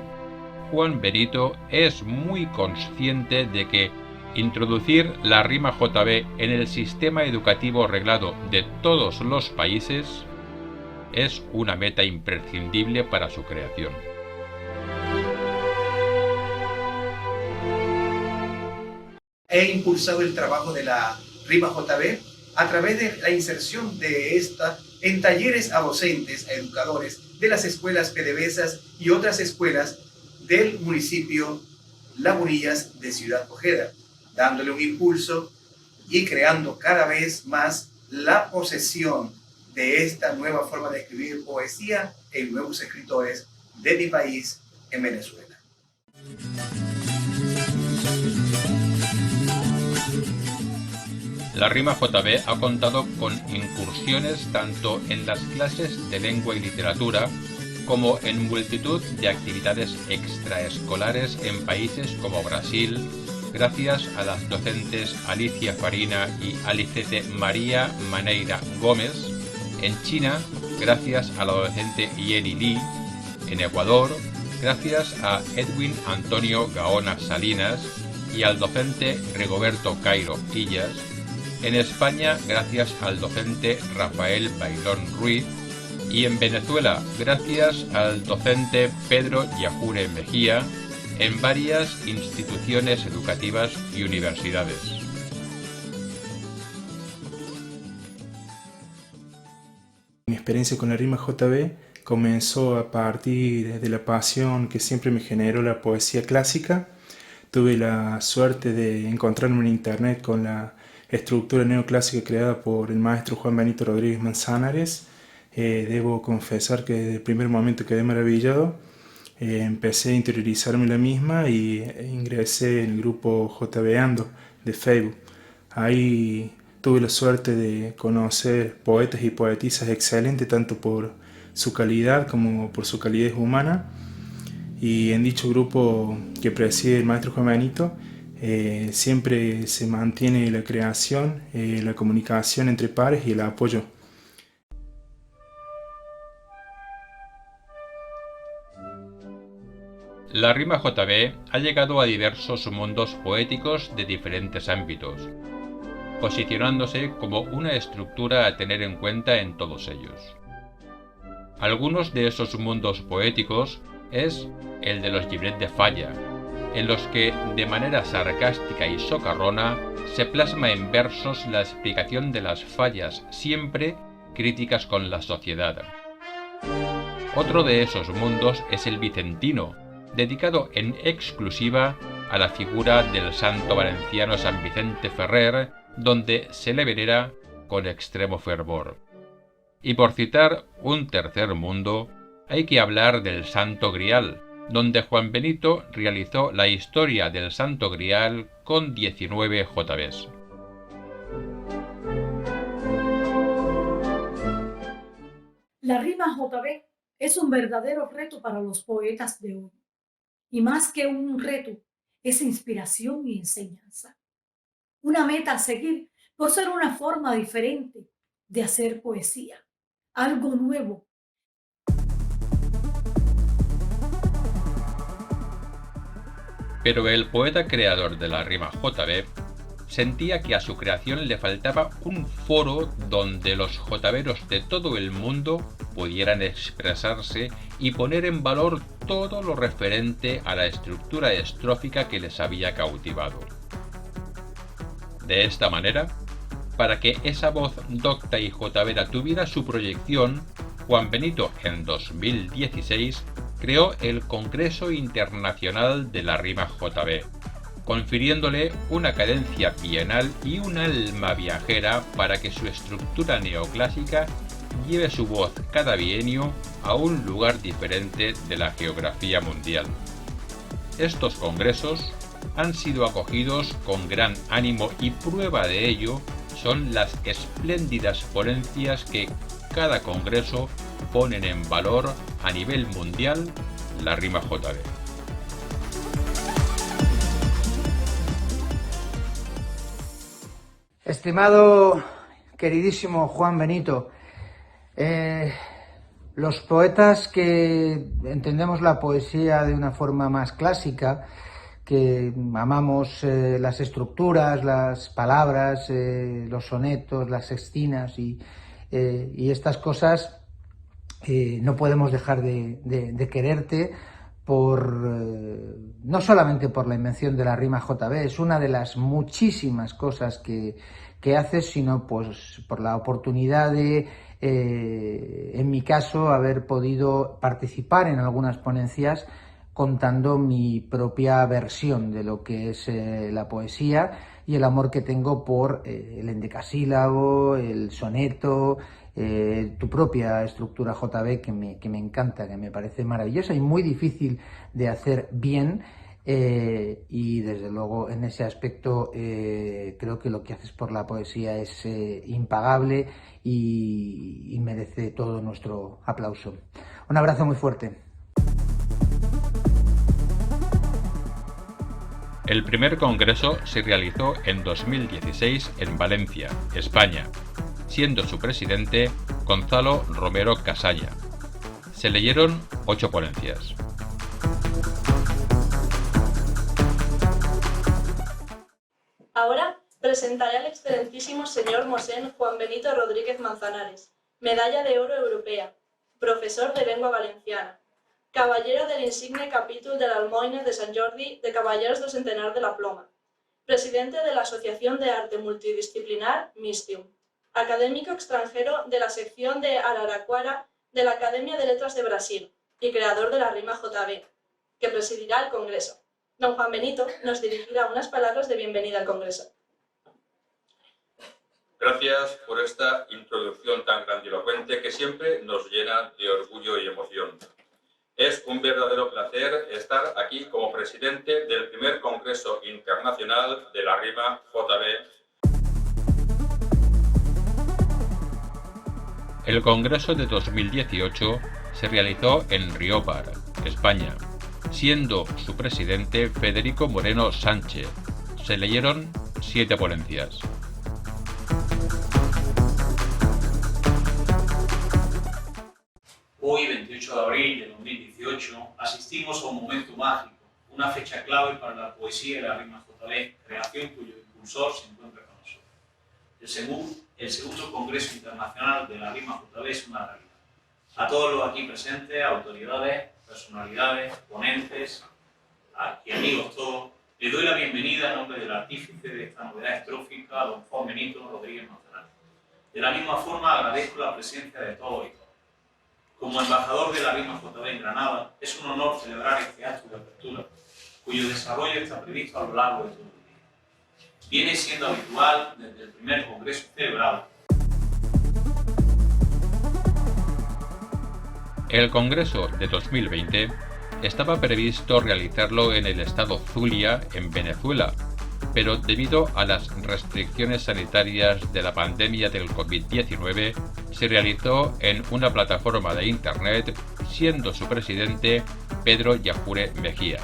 Juan Benito es muy consciente de que introducir la Rima JB en el sistema educativo reglado de todos los países es una meta imprescindible para su creación. He impulsado el trabajo de la Rima JB a través de la inserción de esta en talleres a docentes, a educadores de las escuelas PDVSAs y otras escuelas del municipio Lagunillas de Ciudad Ojeda, dándole un impulso y creando cada vez más la posesión de esta nueva forma de escribir poesía en nuevos escritores de mi país, en Venezuela. La Rima JB ha contado con incursiones tanto en las clases de lengua y literatura como en multitud de actividades extraescolares en países como Brasil, gracias a las docentes Alicia Farina y Alicete María Maneira Gómez, en China, gracias a la docente Jenny Lee. En Ecuador, gracias a Edwin Antonio Gaona Salinas y al docente Rigoberto Cairo Illas. En España, gracias al docente Rafael Bailón Ruiz. Y en Venezuela, gracias al docente Pedro Yajure Mejía, en varias instituciones educativas y universidades. Mi experiencia con la rima JB comenzó a partir de la pasión que siempre me generó la poesía clásica. Tuve la suerte de encontrarme en internet con la estructura neoclásica creada por el maestro Juan Benito Rodríguez Manzanares. Debo confesar que desde el primer momento quedé maravillado. Empecé a interiorizarme la misma y ingresé en el grupo JBando de Facebook. Ahí tuve la suerte de conocer poetas y poetisas excelentes, tanto por su calidad como por su calidez humana. Y en dicho grupo que preside el maestro Juan Benito, siempre se mantiene la creación, la comunicación entre pares y el apoyo. La rima JB ha llegado a diversos mundos poéticos de diferentes ámbitos, posicionándose como una estructura a tener en cuenta en todos ellos. Algunos de esos mundos poéticos es el de los llibrets de falla, en los que, de manera sarcástica y socarrona, se plasma en versos la explicación de las fallas, siempre críticas con la sociedad. Otro de esos mundos es el vicentino, dedicado en exclusiva a la figura del santo valenciano San Vicente Ferrer, donde se le venera con extremo fervor. Y por citar un tercer mundo, hay que hablar del Santo Grial, donde Juan Benito realizó la historia del Santo Grial con 19 JBs. La rima JB es un verdadero reto para los poetas de hoy. Y más que un reto, es inspiración y enseñanza. Una meta a seguir por ser una forma diferente de hacer poesía. Algo nuevo. Pero el poeta creador de la rima JB sentía que a su creación le faltaba un foro donde los JBeros de todo el mundo pudieran expresarse y poner en valor todo lo referente a la estructura estrófica que les había cautivado. De esta manera, para que esa voz docta y JBera tuviera su proyección, Juan Benito en 2016 creó el Congreso Internacional de la Rima JB, confiriéndole una cadencia bienal y un alma viajera para que su estructura neoclásica lleve su voz cada bienio a un lugar diferente de la geografía mundial. Estos congresos han sido acogidos con gran ánimo y prueba de ello son las espléndidas ponencias que cada congreso ponen en valor a nivel mundial la rima JB. Estimado, queridísimo Juan Benito, los poetas que entendemos la poesía de una forma más clásica, que amamos las estructuras, las palabras, los sonetos, las sextinas y estas cosas, no podemos dejar de quererte no solamente por la invención de la rima JB, es una de las muchísimas cosas que haces, sino pues por la oportunidad de, en mi caso, haber podido participar en algunas ponencias contando mi propia versión de lo que es la poesía y el amor que tengo por el endecasílabo, el soneto, tu propia estructura JB que me encanta, que me parece maravillosa y muy difícil de hacer bien, y desde luego en ese aspecto creo que lo que haces por la poesía es impagable y merece todo nuestro aplauso. Un abrazo muy fuerte. El primer congreso se realizó en 2016 en Valencia, España, siendo su presidente Gonzalo Romero Casaña. Se leyeron 8 ponencias. Ahora presentaré al excelentísimo señor Mosén Juan Benito Rodríguez Manzanares, Medalla de Oro Europea, profesor de lengua valenciana, caballero del insigne capítol de l'Almoina de Sant Jordi de Cavallers del Centenar de la Ploma, presidente de la Asociación de Arte Multidisciplinar Mistium, académico extranjero de la sección de Araraquara de la Academia de Letras de Brasil y creador de la rima JB, que presidirá el Congreso. Don Juan Benito nos dirigirá unas palabras de bienvenida al Congreso. Gracias por esta introducción tan grandilocuente que siempre nos llena de orgullo y emoción. Es un verdadero placer estar aquí como presidente del primer Congreso Internacional de la Rima JB. El Congreso de 2018 se realizó en Riópar, España, siendo su presidente Federico Moreno Sánchez. Se leyeron 7 ponencias. Hoy, 28 de abril de 2018, asistimos a un momento mágico, una fecha clave para la poesía y la rima JB, creación cuyo impulsor se encuentra con nosotros. El segundo Congreso Internacional de la Rima JB es una realidad. A todos los aquí presentes, autoridades, personalidades, ponentes y amigos todos, les doy la bienvenida en nombre del artífice de esta novedad estrófica, don Juan Benito Rodríguez Manzanares. De la misma forma agradezco la presencia de todos y todas. Como embajador de la Rima JB en Granada, es un honor celebrar este acto de apertura, cuyo desarrollo está previsto a lo largo de todo el día. Viene siendo habitual desde el primer congreso celebrado. El Congreso de 2020 estaba previsto realizarlo en el estado Zulia, en Venezuela, pero debido a las restricciones sanitarias de la pandemia del COVID-19, se realizó en una plataforma de Internet, siendo su presidente Pedro Yajure Mejía.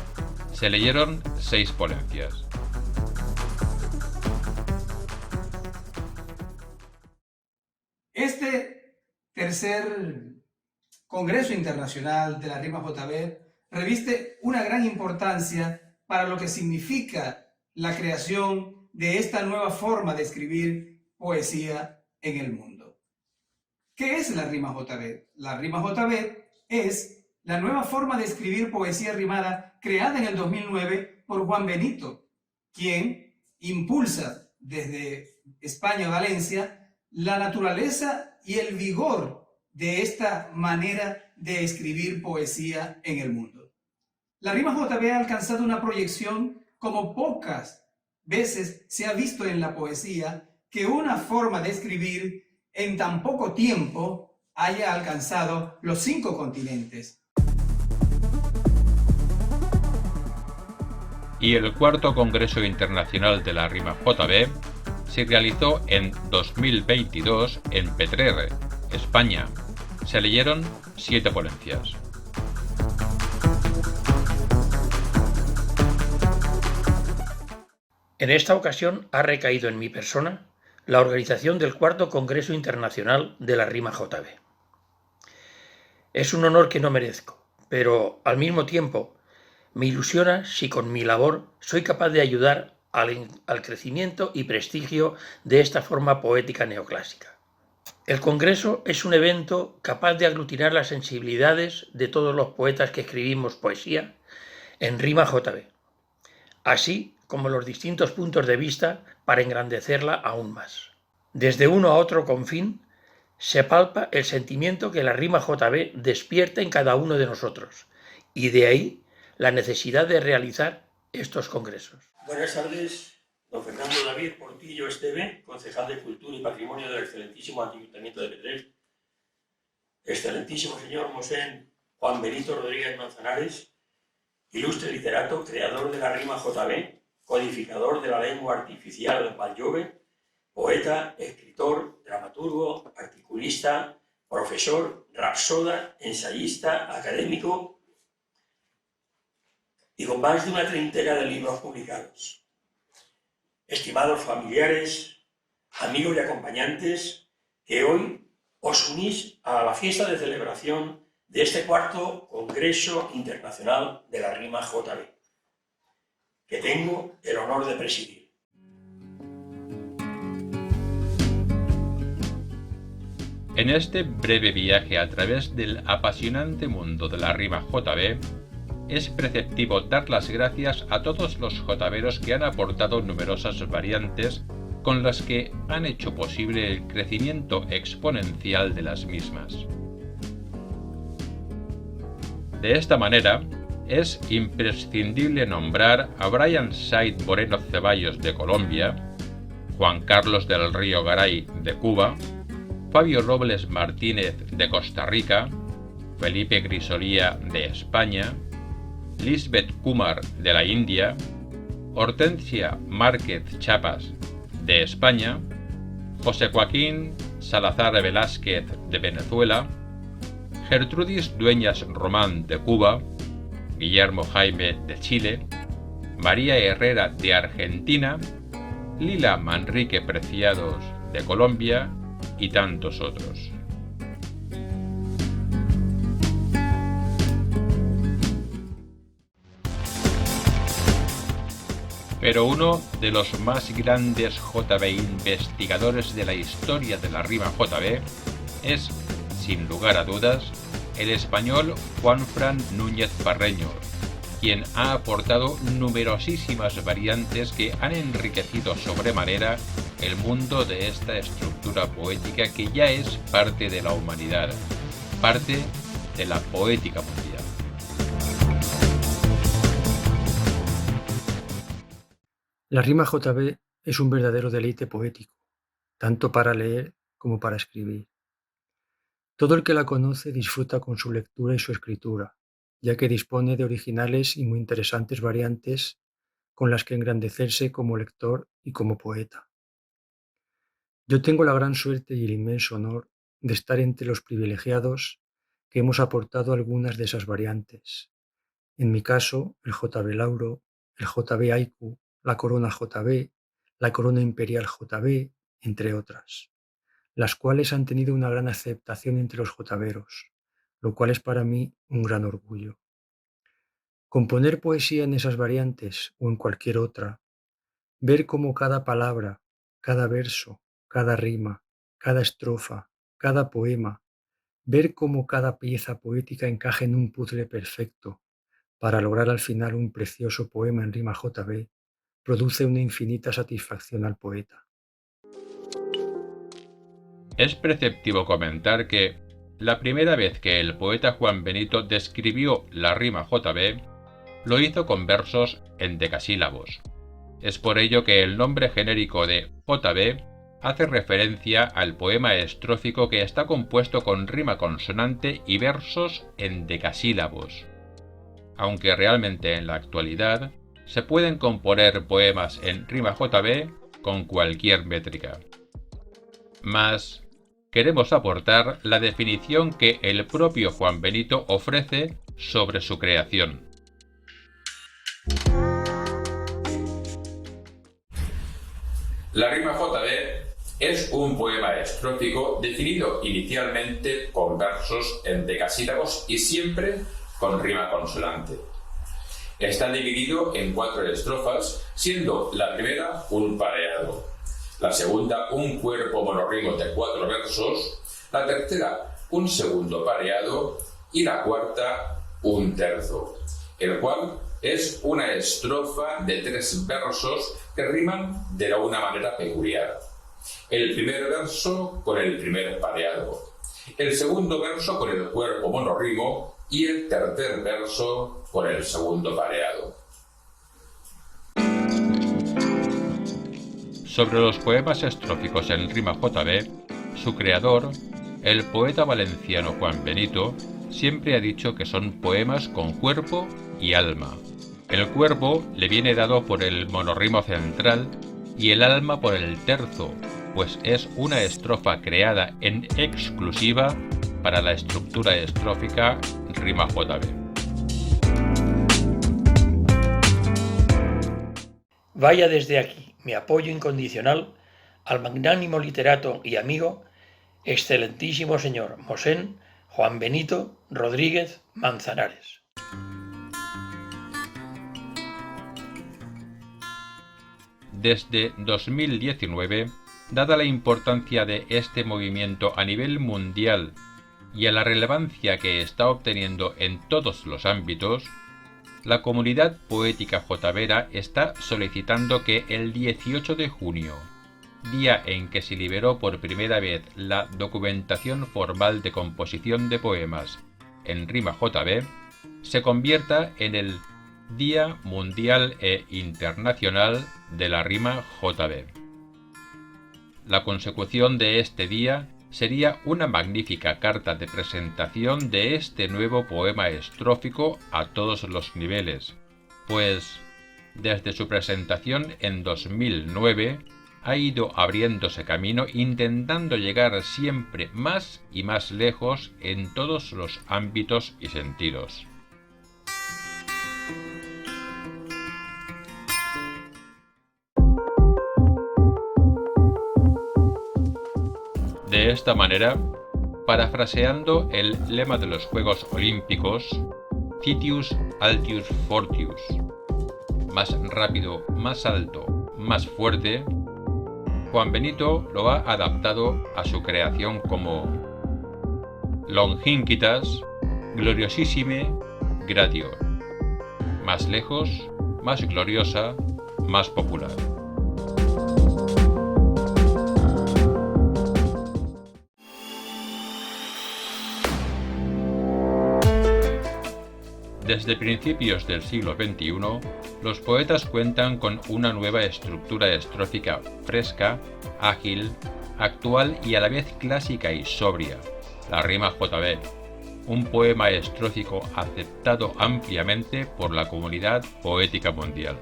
Se leyeron 6 ponencias. Este tercer Congreso Internacional de la Rima JB reviste una gran importancia para lo que significa la creación de esta nueva forma de escribir poesía en el mundo. ¿Qué es la rima JB? La rima JB es la nueva forma de escribir poesía rimada creada en el 2009 por Juan Benito, quien impulsa desde España, Valencia, la naturaleza y el vigor de esta manera de escribir poesía en el mundo. La rima JB ha alcanzado una proyección como pocas veces se ha visto en la poesía, que una forma de escribir en tan poco tiempo haya alcanzado los 5 continentes. Y el cuarto Congreso Internacional de la Rima JB se realizó en 2022 en Petrer, España. Se leyeron 7 ponencias. En esta ocasión ha recaído en mi persona la organización del cuarto Congreso Internacional de la Rima JB. Es un honor que no merezco, pero al mismo tiempo me ilusiona si con mi labor soy capaz de ayudar al crecimiento y prestigio de esta forma poética neoclásica. El Congreso es un evento capaz de aglutinar las sensibilidades de todos los poetas que escribimos poesía en Rima JB, así como los distintos puntos de vista para engrandecerla aún más. Desde uno a otro confín se palpa el sentimiento que la Rima JB despierta en cada uno de nosotros, y de ahí la necesidad de realizar estos congresos. Buenas tardes, don Fernando David Portillo Esteve, concejal de Cultura y Patrimonio del excelentísimo Ayuntamiento de Petrer, excelentísimo señor Mosén Juan Benito Rodríguez Manzanares, ilustre literato, creador de la Rima JB, codificador de la lengua artificial del Pal-Jove, poeta, escritor, dramaturgo, articulista, profesor, rapsoda, ensayista, académico y con más de una treintena de libros publicados. Estimados familiares, amigos y acompañantes que hoy os unís a la fiesta de celebración de este cuarto Congreso Internacional de la Rima JB, que tengo el honor de presidir. En este breve viaje a través del apasionante mundo de la rima JB, es preceptivo dar las gracias a todos los jotaveros que han aportado numerosas variantes con las que han hecho posible el crecimiento exponencial de las mismas. De esta manera, es imprescindible nombrar a Brian Said Moreno Ceballos de Colombia, Juan Carlos del Río Garay de Cuba, Fabio Robles Martínez de Costa Rica, Felipe Grisolía de España, Lisbeth Kumar de la India, Hortensia Márquez Chapas de España, José Joaquín Salazar Velázquez de Venezuela, Gertrudis Dueñas Román de Cuba, Guillermo Jaime de Chile, María Herrera de Argentina, Lila Manrique Preciados de Colombia y tantos otros. Pero uno de los más grandes JB investigadores de la historia de la rima JB es, sin lugar a dudas, el español Juanfran Núñez Parreño, quien ha aportado numerosísimas variantes que han enriquecido sobremanera el mundo de esta estructura poética que ya es parte de la humanidad, parte de la poética mundial. La rima JB es un verdadero deleite poético, tanto para leer como para escribir. Todo el que la conoce disfruta con su lectura y su escritura, ya que dispone de originales y muy interesantes variantes con las que engrandecerse como lector y como poeta. Yo tengo la gran suerte y el inmenso honor de estar entre los privilegiados que hemos aportado algunas de esas variantes. En mi caso, el JB Lauro, el JB Haiku, la Corona JB, la Corona Imperial JB, entre otras, las cuales han tenido una gran aceptación entre los jotaveros, lo cual es para mí un gran orgullo. Componer poesía en esas variantes o en cualquier otra, ver cómo cada palabra, cada verso, cada rima, cada estrofa, cada poema, ver cómo cada pieza poética encaja en un puzzle perfecto para lograr al final un precioso poema en rima JB, produce una infinita satisfacción al poeta. Es preceptivo comentar que la primera vez que el poeta Juan Benito describió la rima JB, lo hizo con versos en decasílabos. Es por ello que el nombre genérico de JB hace referencia al poema estrófico que está compuesto con rima consonante y versos en decasílabos. Aunque realmente en la actualidad se pueden componer poemas en rima JB con cualquier métrica. Mas queremos aportar la definición que el propio Juan Benito ofrece sobre su creación. La rima JB es un poema estrófico definido inicialmente con versos en decasílabos y siempre con rima consonante. Está dividido en 4 estrofas, siendo la primera un pareado, la segunda un cuerpo monorrimo de 4 versos, la tercera un segundo pareado y la cuarta un terzo, el cual es una estrofa de 3 versos que riman de una manera peculiar. El primer verso con el primer pareado, el segundo verso con el cuerpo monorrimo y el tercer verso con el segundo pareado. Sobre los poemas estróficos en rima JB, su creador, el poeta valenciano Juan Benito, siempre ha dicho que son poemas con cuerpo y alma. El cuerpo le viene dado por el monorrimo central y el alma por el terzo, pues es una estrofa creada en exclusiva para la estructura estrófica rima JB. Vaya desde aquí mi apoyo incondicional al magnánimo literato y amigo, excelentísimo señor Mosén Juan Benito Rodríguez Manzanares. Desde 2019, dada la importancia de este movimiento a nivel mundial y a la relevancia que está obteniendo en todos los ámbitos, la comunidad poética jotavera está solicitando que el 18 de junio, día en que se liberó por primera vez la documentación formal de composición de poemas en rima JB, se convierta en el Día Mundial e Internacional de la Rima JB. La consecución de este día sería una magnífica carta de presentación de este nuevo poema estrófico a todos los niveles, pues desde su presentación en 2009 ha ido abriéndose camino intentando llegar siempre más y más lejos en todos los ámbitos y sentidos. De esta manera, parafraseando el lema de los Juegos Olímpicos, Citius Altius Fortius, más rápido, más alto, más fuerte, Juan Benito lo ha adaptado a su creación como Longinquitas Gloriosissime Gratior, más lejos, más gloriosa, más popular. Desde principios del siglo XXI, los poetas cuentan con una nueva estructura estrófica fresca, ágil, actual y a la vez clásica y sobria, la rima JB, un poema estrófico aceptado ampliamente por la comunidad poética mundial.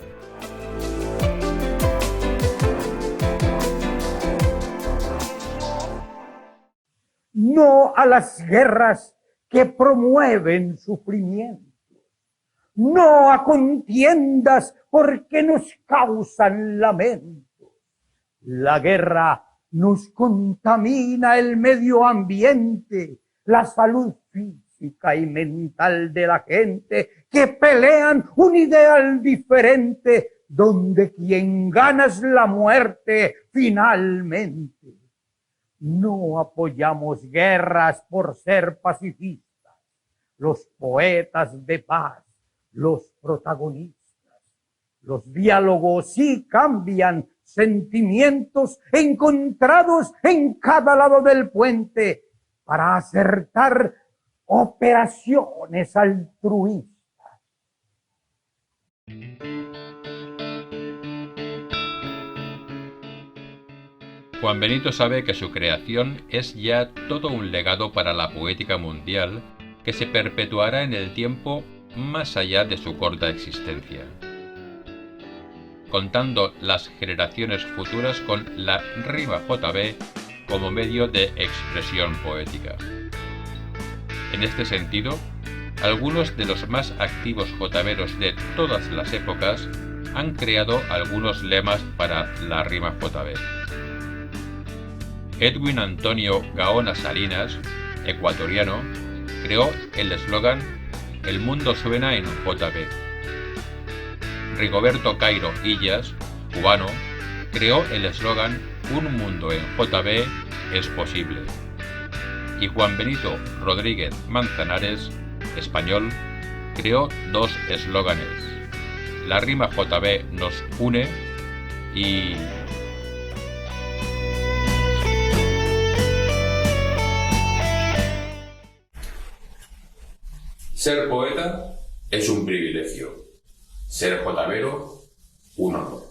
No a las guerras que promueven sufrimiento. No a contiendas porque nos causan lamento. La guerra nos contamina el medio ambiente, la salud física y mental de la gente que pelean un ideal diferente donde quien gana es la muerte finalmente. No apoyamos guerras por ser pacifistas. Los poetas de paz, los protagonistas. Los diálogos sí cambian sentimientos encontrados en cada lado del puente para acertar operaciones altruistas. Juan Benito sabe que su creación es ya todo un legado para la poética mundial que se perpetuará en el tiempo más allá de su corta existencia, contando las generaciones futuras con la rima JB como medio de expresión poética. En este sentido, algunos de los más activos jotaveros de todas las épocas han creado algunos lemas para la rima JB. Edwin Antonio Gaona Salinas, ecuatoriano, creó el eslogan "El mundo suena en JB". Rigoberto Cairo Illas, cubano, creó el eslogan "Un mundo en JB es posible". Y Juan Benito Rodríguez Manzanares, español, creó dos eslóganes: "La rima JB nos une" y ser poeta es un privilegio, ser jotavero un honor.